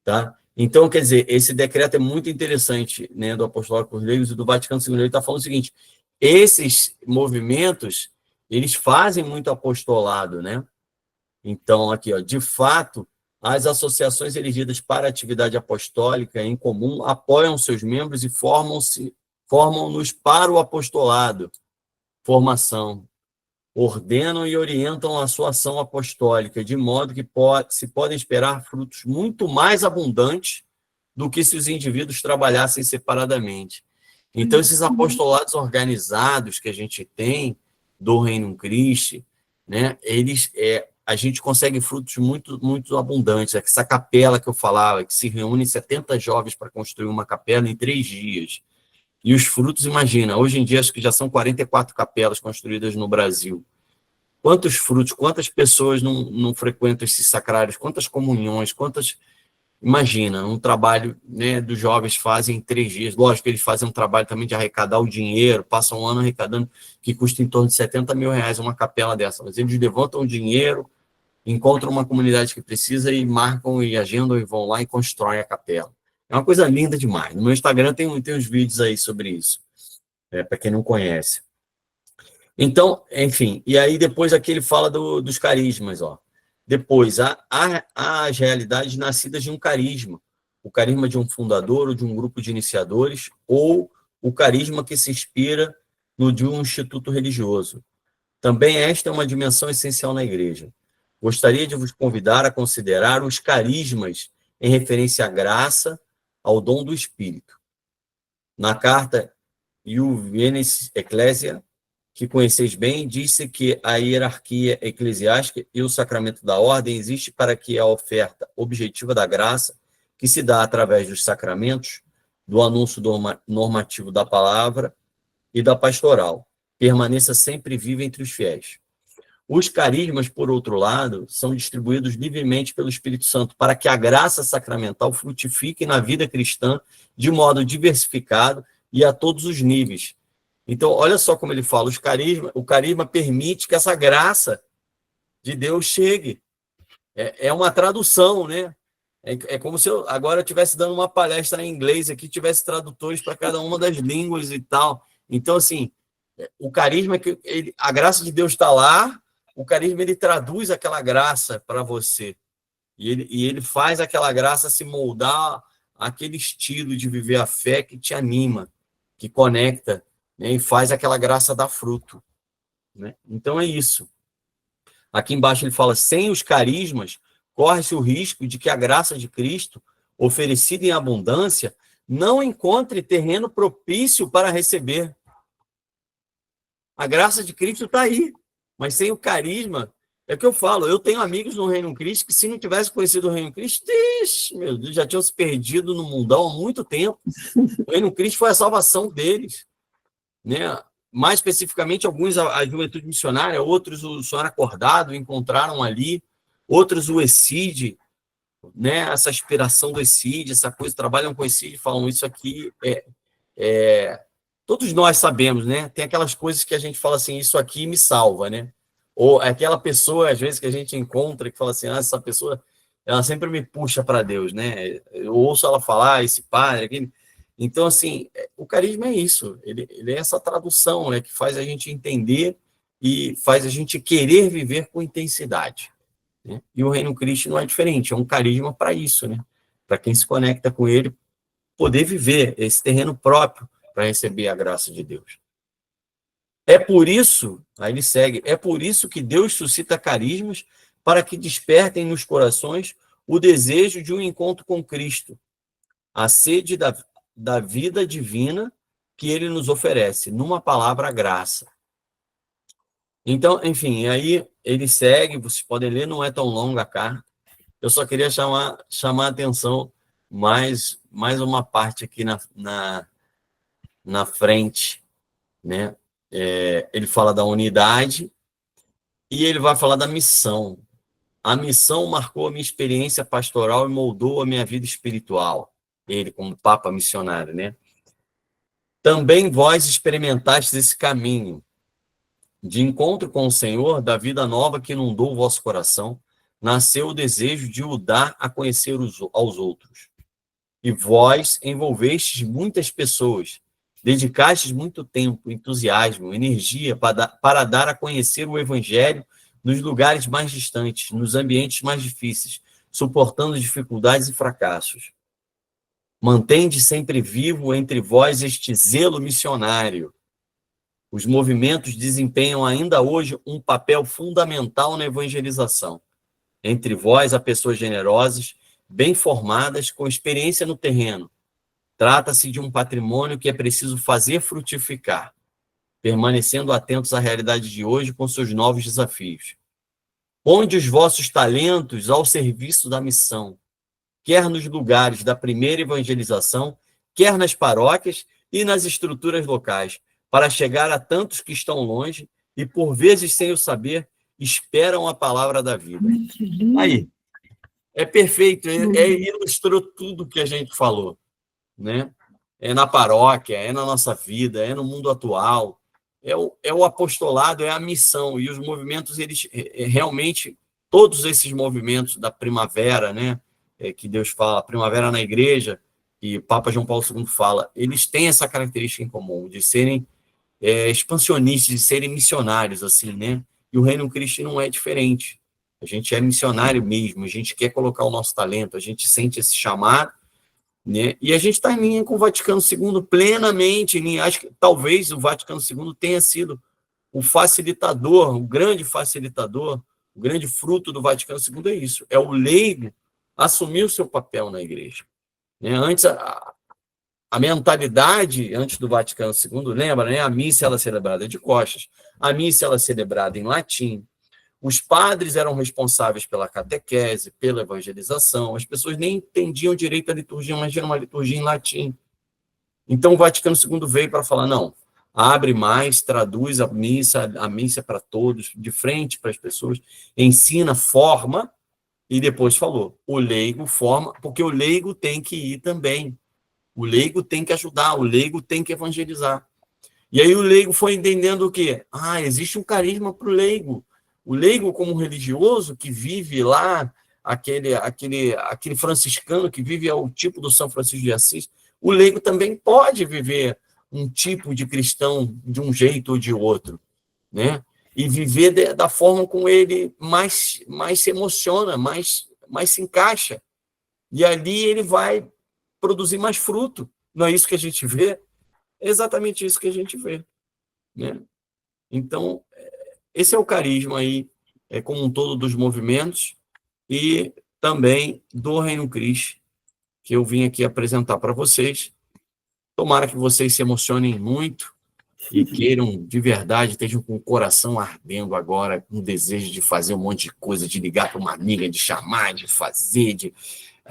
Tá? Então, quer dizer, esse decreto é muito interessante, né, do apostolado dos leigos e do Vaticano II. Ele está falando o seguinte, esses movimentos, eles fazem muito apostolado, né? Então, aqui, ó, de fato, as associações elegidas para a atividade apostólica em comum apoiam seus membros e formam-nos para o apostolado, formação, ordenam e orientam a sua ação apostólica, de modo que se podem esperar frutos muito mais abundantes do que se os indivíduos trabalhassem separadamente. Então, esses apostolados organizados que a gente tem do Reino Cristo, né, a gente consegue frutos muito, muito abundantes. Essa capela que eu falava, que se reúne 70 jovens para construir uma capela em 3 dias. E os frutos, imagina, hoje em dia acho que já são 44 capelas construídas no Brasil. Quantos frutos, quantas pessoas não frequentam esses sacrários, quantas comunhões, Imagina, um trabalho, né, dos jovens fazem em 3 dias. Lógico que eles fazem um trabalho também de arrecadar o dinheiro, passam um ano arrecadando, que custa em torno de 70 mil reais uma capela dessa. Mas eles levantam o dinheiro, encontram uma comunidade que precisa e marcam e agendam e vão lá e constroem a capela. É uma coisa linda demais. No meu Instagram tem uns vídeos aí sobre isso, para quem não conhece. Então, enfim, e aí depois aqui ele fala dos carismas, ó. Depois, as realidades nascidas de um carisma, o carisma de um fundador ou de um grupo de iniciadores, ou o carisma que se inspira no de um instituto religioso. Também esta é uma dimensão essencial na igreja. Gostaria de vos convidar a considerar os carismas em referência à graça, ao dom do Espírito. Na carta Iuvenes Ecclesia, que conheceis bem, diz-se que a hierarquia eclesiástica e o sacramento da ordem existe para que a oferta objetiva da graça, que se dá através dos sacramentos, do anúncio normativo da palavra e da pastoral, permaneça sempre viva entre os fiéis. Os carismas, por outro lado, são distribuídos livremente pelo Espírito Santo para que a graça sacramental frutifique na vida cristã de modo diversificado e a todos os níveis. Então, olha só como ele fala, o carisma permite que essa graça de Deus chegue. É uma tradução, né? É como se eu agora estivesse dando uma palestra em inglês aqui, tivesse tradutores para cada uma das línguas e tal. Então, assim, o carisma, a graça de Deus está lá, o carisma ele traduz aquela graça para você. E ele faz aquela graça se moldar aquele estilo de viver a fé que te anima, que conecta, né, e faz aquela graça dar fruto, né? Então é isso. Aqui embaixo ele fala, sem os carismas, corre-se o risco de que a graça de Cristo, oferecida em abundância, não encontre terreno propício para receber. A graça de Cristo está aí, mas sem o carisma, é o que eu falo, eu tenho amigos no Reino Cristo que se não tivesse conhecido o Reino Cristo, meu Deus, já tinham se perdido no mundão há muito tempo. O Reino Cristo foi a salvação deles, né? Mais especificamente, alguns a juventude missionária, outros o Sonho Acordado encontraram ali, outros o ESID, né? Essa inspiração do ESID, essa coisa, trabalham com o ESID, falam isso aqui, todos nós sabemos, né? Tem aquelas coisas que a gente fala assim, isso aqui me salva, né? Ou aquela pessoa, às vezes, que a gente encontra, que fala assim, essa pessoa, ela sempre me puxa para Deus, né? Eu ouço ela falar, esse padre, aquele... Então, assim, o carisma é isso, ele é essa tradução, né, que faz a gente entender e faz a gente querer viver com intensidade, né? E o Reino Cristo não é diferente, é um carisma para isso, né? Para quem se conecta com ele, poder viver esse terreno próprio para receber a graça de Deus. É por isso, aí ele segue, é por isso que Deus suscita carismas para que despertem nos corações o desejo de um encontro com Cristo, a sede da vida divina que ele nos oferece, numa palavra, graça. Então, enfim, aí ele segue, vocês podem ler, não é tão longa a carta, eu só queria chamar a atenção mais uma parte aqui na frente, né? Ele fala da unidade e ele vai falar da missão. A missão marcou a minha experiência pastoral e moldou a minha vida espiritual. Ele, como Papa missionário, né? Também vós experimentastes esse caminho de encontro com o Senhor, da vida nova que inundou o vosso coração, nasceu o desejo de o dar a conhecer aos outros. E vós envolvestes muitas pessoas, dedicastes muito tempo, entusiasmo, energia para dar a conhecer o Evangelho nos lugares mais distantes, nos ambientes mais difíceis, suportando dificuldades e fracassos. Mantende sempre vivo entre vós este zelo missionário. Os movimentos desempenham ainda hoje um papel fundamental na evangelização. Entre vós há pessoas generosas, bem formadas, com experiência no terreno. Trata-se de um patrimônio que é preciso fazer frutificar, permanecendo atentos à realidade de hoje com seus novos desafios. Ponde os vossos talentos ao serviço da missão, quer nos lugares da primeira evangelização, quer nas paróquias e nas estruturas locais, para chegar a tantos que estão longe e, por vezes, sem o saber, esperam a palavra da vida. Aí, é perfeito, ilustrou tudo que a gente falou, né? É na paróquia, é na nossa vida, é no mundo atual, é o apostolado, é a missão, e os movimentos, eles realmente, todos esses movimentos da primavera, né, que Deus fala, primavera na igreja, e Papa João Paulo II fala, eles têm essa característica em comum, de serem expansionistas, de serem missionários, assim, né? E o Reino Cristo não é diferente. A gente é missionário mesmo, a gente quer colocar o nosso talento, a gente sente esse chamado, né? E a gente está em linha com o Vaticano II plenamente, acho que talvez o Vaticano II tenha sido o facilitador, o grande facilitador, o grande fruto do Vaticano II é isso, é o leigo assumir o seu papel na igreja, né? Antes, a mentalidade, antes do Vaticano II, lembra, né? A missa ela é celebrada de costas, a missa ela é celebrada em latim, os padres eram responsáveis pela catequese, pela evangelização, as pessoas nem entendiam direito a liturgia, mas era uma liturgia em latim. Então o Vaticano II veio para falar, não, abre mais, traduz a missa para todos, de frente para as pessoas, ensina, forma, e depois falou, o leigo forma, porque o leigo tem que ir também. O leigo tem que ajudar, o leigo tem que evangelizar. E aí o leigo foi entendendo o quê? Existe um carisma para o leigo. O leigo como religioso que vive lá, aquele franciscano que vive ao tipo do São Francisco de Assis, o leigo também pode viver um tipo de cristão de um jeito ou de outro, né? E viver da forma como ele mais se emociona, mais se encaixa. E ali ele vai produzir mais fruto. Não é isso que a gente vê? É exatamente isso que a gente vê, né? Então, esse é o carisma aí, como um todo dos movimentos e também do Reino Cristo, que eu vim aqui apresentar para vocês. Tomara que vocês se emocionem muito e queiram, de verdade, estejam com o coração ardendo agora, com desejo de fazer um monte de coisa, de ligar para uma amiga, de chamar, de fazer, de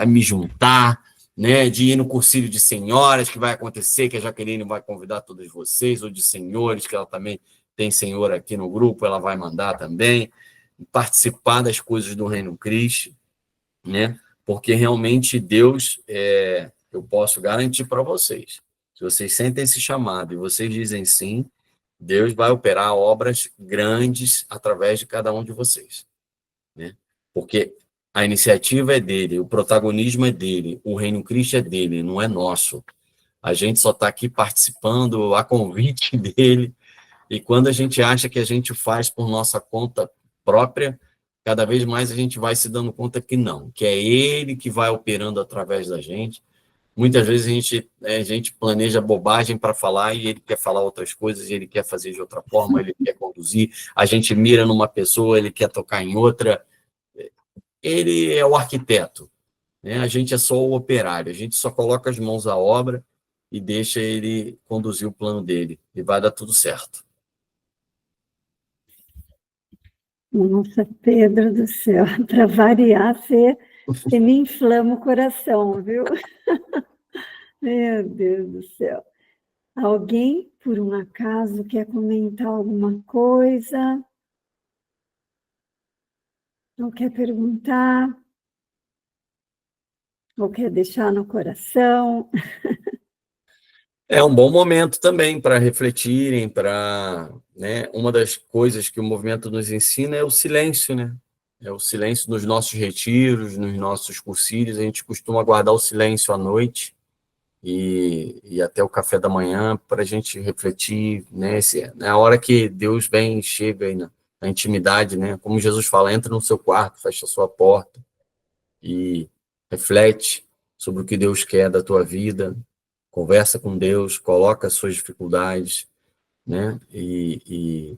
me juntar, né, de ir no cursilho de senhoras, que vai acontecer, que a Jaqueline vai convidar todos vocês, ou de senhores, que ela também tem senhor aqui no grupo, ela vai mandar também, participar das coisas do Reino Cristo, né, porque realmente Deus, eu posso garantir para vocês, se vocês sentem esse chamado e vocês dizem sim, Deus vai operar obras grandes através de cada um de vocês, né? Porque a iniciativa é dele, o protagonismo é dele, o Reino Cristo é dele, não é nosso. A gente só está aqui participando a convite dele, e quando a gente acha que a gente faz por nossa conta própria, cada vez mais a gente vai se dando conta que não, que é ele que vai operando através da gente. Muitas vezes a gente planeja bobagem para falar e ele quer falar outras coisas, ele quer fazer de outra forma, ele quer conduzir. A gente mira numa pessoa, ele quer tocar em outra. Ele é o arquiteto, né? A gente é só o operário, a gente só coloca as mãos à obra e deixa ele conduzir o plano dele, e vai dar tudo certo. Nossa, Pedro do céu, para variar, você me inflama o coração, viu? Meu Deus do céu. Alguém, por um acaso, quer comentar alguma coisa? Ou quer perguntar? Ou quer deixar no coração? É um bom momento também para refletirem, né, uma das coisas que o movimento nos ensina é o silêncio, né? É o silêncio nos nossos retiros, nos nossos cursilhos, a gente costuma guardar o silêncio à noite e até o café da manhã para a gente refletir, né? É a hora que Deus vem, chega aí na intimidade, né? Como Jesus fala, entra no seu quarto, fecha a sua porta e reflete sobre o que Deus quer da tua vida, conversa com Deus, coloca as suas dificuldades, né? E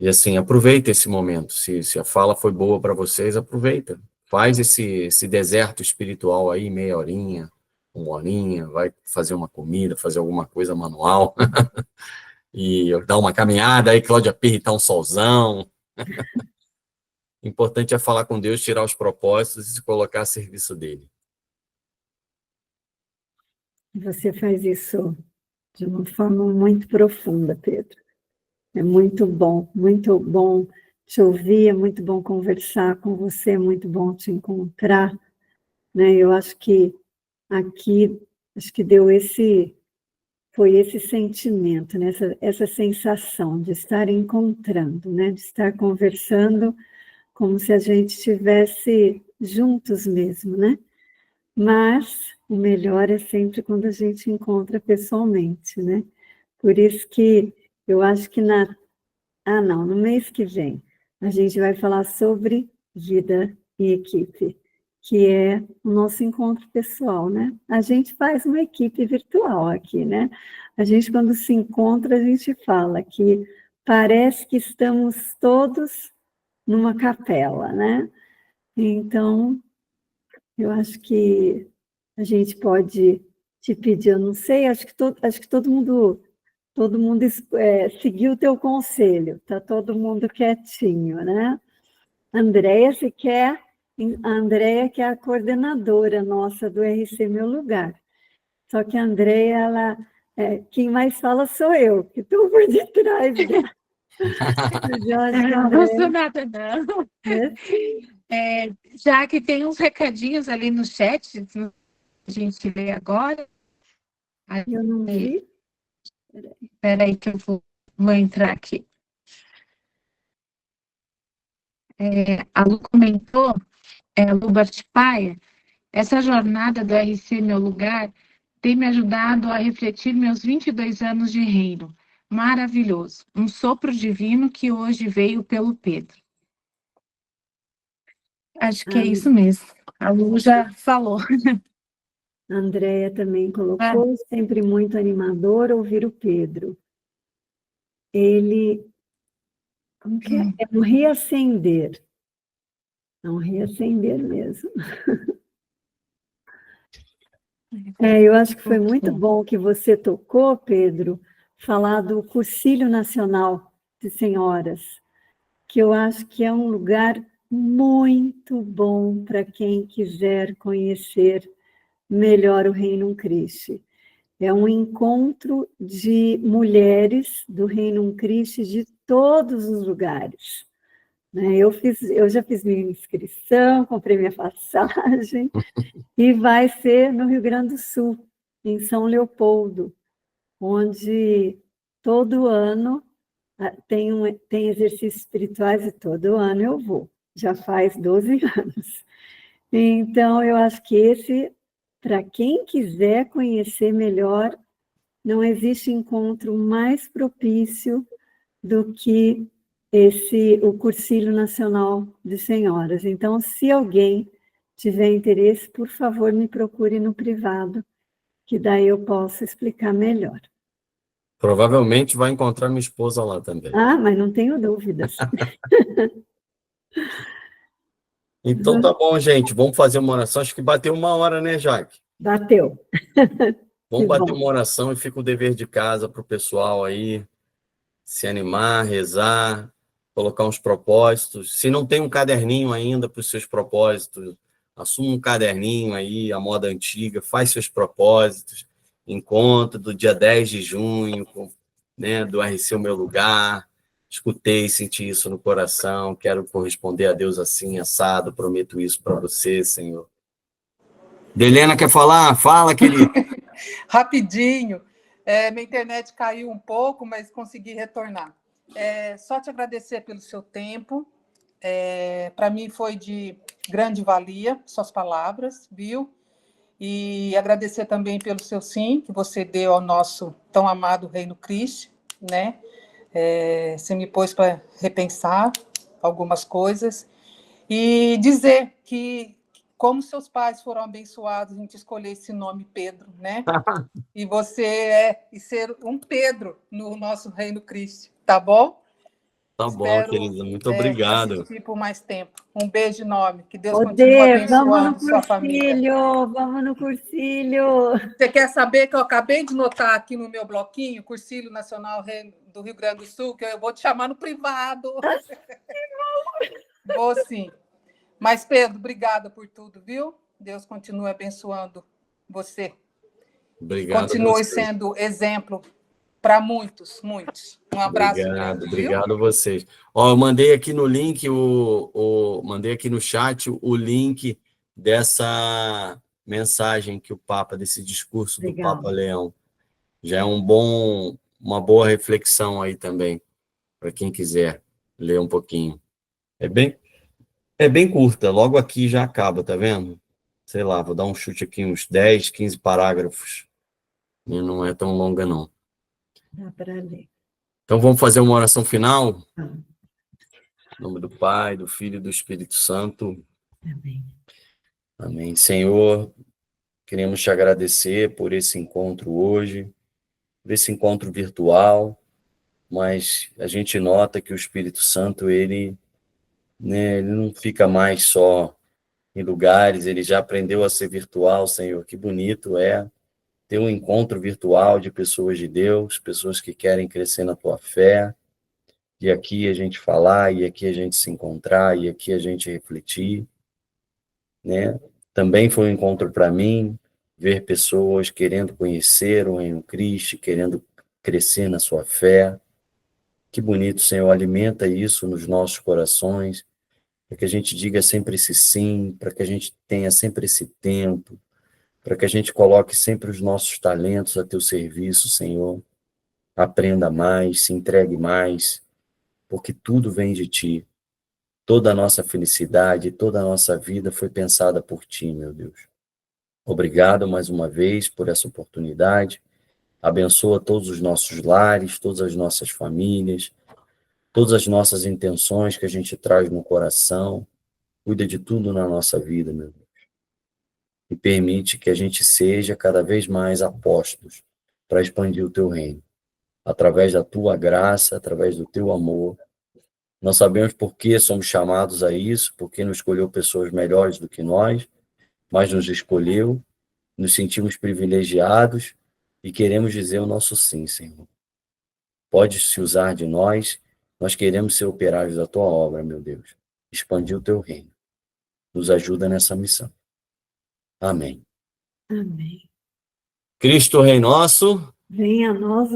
assim, aproveita esse momento. Se a fala foi boa para vocês, aproveita. Faz esse deserto espiritual aí, meia horinha, uma horinha, vai fazer uma comida, fazer alguma coisa manual, e dar uma caminhada, aí Cláudia Pirri tá um solzão. O importante é falar com Deus, tirar os propósitos e se colocar a serviço dele. Você faz isso de uma forma muito profunda, Pedro. É muito bom te ouvir, é muito bom conversar com você, é muito bom te encontrar, né? Eu acho que aqui, foi esse sentimento, né? Essa sensação de estar encontrando, né? De estar conversando como se a gente estivesse juntos mesmo, né? Mas o melhor é sempre quando a gente encontra pessoalmente, né? Por isso que eu acho que no mês que vem, a gente vai falar sobre vida em equipe, que é o nosso encontro pessoal, né? A gente faz uma equipe virtual aqui, né? A gente, quando se encontra, a gente fala que parece que estamos todos numa capela, né? Então, eu acho que a gente pode te pedir, eu não sei, acho que todo mundo seguiu o teu conselho, está todo mundo quietinho, né? Andréia, a Andréia que é a coordenadora nossa do RC Meu Lugar. Só que a Andréia, quem mais fala sou eu, que estou por detrás dela. Não sou nada, não. Já que tem uns recadinhos ali no chat, a gente lê agora. Eu não vi. Espera aí que eu vou entrar aqui. A Lu comentou, a Lu Bartipaia, essa jornada do RC Meu Lugar tem me ajudado a refletir meus 22 anos de reino. Maravilhoso. Um sopro divino que hoje veio pelo Pedro. Acho que é isso mesmo. A Lu já falou. A Andréia também colocou, sempre muito animador ouvir o Pedro. Ele, como que é? É um reacender. É um reacender mesmo. Eu acho que foi muito bom que você tocou, Pedro, falar do Cursilho Nacional de Senhoras, que eu acho que é um lugar muito bom para quem quiser conhecer melhor o Reino Christi. É um encontro de mulheres do Reino Christi de todos os lugares. Eu já fiz minha inscrição, comprei minha passagem, e vai ser no Rio Grande do Sul, em São Leopoldo, onde todo ano tem exercícios espirituais e todo ano eu vou. Já faz 12 anos. Então, eu acho que esse, para quem quiser conhecer melhor, não existe encontro mais propício do que o Cursilho Nacional de Senhoras. Então, se alguém tiver interesse, por favor, me procure no privado, que daí eu posso explicar melhor. Provavelmente vai encontrar minha esposa lá também. Ah, mas não tenho dúvidas. Então tá bom, gente. Vamos fazer uma oração. Acho que bateu 1 hora, né, Jaque? Bateu. Vamos Que bater bom. uma oração e fica o dever de casa para o pessoal aí se animar, rezar, colocar uns propósitos. Se não tem um caderninho ainda para os seus propósitos, assuma um caderninho aí, a moda antiga, faz seus propósitos. Encontro do dia 10 de junho, né, do RC O Meu Lugar. Escutei, senti isso no coração, quero corresponder a Deus assim, assado, prometo isso para você, Senhor. Delena quer falar? Fala, querido. Rapidinho. Minha internet caiu um pouco, mas consegui retornar. Só te agradecer pelo seu tempo. Para mim foi de grande valia suas palavras, viu? E agradecer também pelo seu sim, que você deu ao nosso tão amado Reino Christi, né? Você me pôs para repensar algumas coisas. E dizer que, como seus pais foram abençoados em te escolher esse nome Pedro, né? E você e ser um Pedro no nosso Reino Cristo, tá bom? Tá bom, querida. Muito obrigado. Assistir por mais tempo. Um beijo enorme. Que Deus Ô, continue Dê, vamos abençoando no sua família. cursilho, vamos no cursilho. Você quer saber que eu acabei de notar aqui no meu bloquinho, Cursilho Nacional do Rio Grande do Sul, que eu vou te chamar no privado. Vou sim. Mas, Pedro, obrigada por tudo, viu? Deus continue abençoando você. Obrigado. Continue sendo exemplo para muitos, muitos. Um abraço grande, obrigado a vocês. Ó, eu mandei aqui no link, mandei aqui no chat o link dessa mensagem que o Papa, desse discurso do Legal. Papa Leão. Já é uma boa reflexão aí também, para quem quiser ler um pouquinho. É bem curta, logo aqui já acaba, tá vendo? Sei lá, vou dar um chute aqui, uns 10, 15 parágrafos. E não é tão longa, não. Dá para ler. Então vamos fazer uma oração final? Ah. Em nome do Pai, do Filho e do Espírito Santo. Amém. Amém. Senhor, queremos te agradecer por esse encontro hoje, por esse encontro virtual, mas a gente nota que o Espírito Santo, ele não fica mais só em lugares, ele já aprendeu a ser virtual, Senhor. Que bonito é ter um encontro virtual de pessoas de Deus, pessoas que querem crescer na tua fé, e aqui a gente falar, e aqui a gente se encontrar, e aqui a gente refletir, né? Também foi um encontro para mim, ver pessoas querendo conhecer o Reino Cristo, querendo crescer na sua fé. Que bonito, Senhor, alimenta isso nos nossos corações, para que a gente diga sempre esse sim, para que a gente tenha sempre esse tempo, para que a gente coloque sempre os nossos talentos a teu serviço, Senhor. Aprenda mais, se entregue mais, porque tudo vem de ti. Toda a nossa felicidade, toda a nossa vida foi pensada por ti, meu Deus. Obrigado mais uma vez por essa oportunidade. Abençoa todos os nossos lares, todas as nossas famílias, todas as nossas intenções que a gente traz no coração. Cuida de tudo na nossa vida, meu Deus. e permite que a gente seja cada vez mais apóstolos para expandir o teu reino, através da tua graça, através do teu amor. Nós sabemos por que somos chamados a isso, porque não escolheu pessoas melhores do que nós, mas nos escolheu, nos sentimos privilegiados e queremos dizer o nosso sim, Senhor. Pode se usar de nós queremos ser operários da tua obra, meu Deus. Expandir o teu reino. Nos ajuda nessa missão. Amém. Amém. Cristo Rei nosso. Venha a nós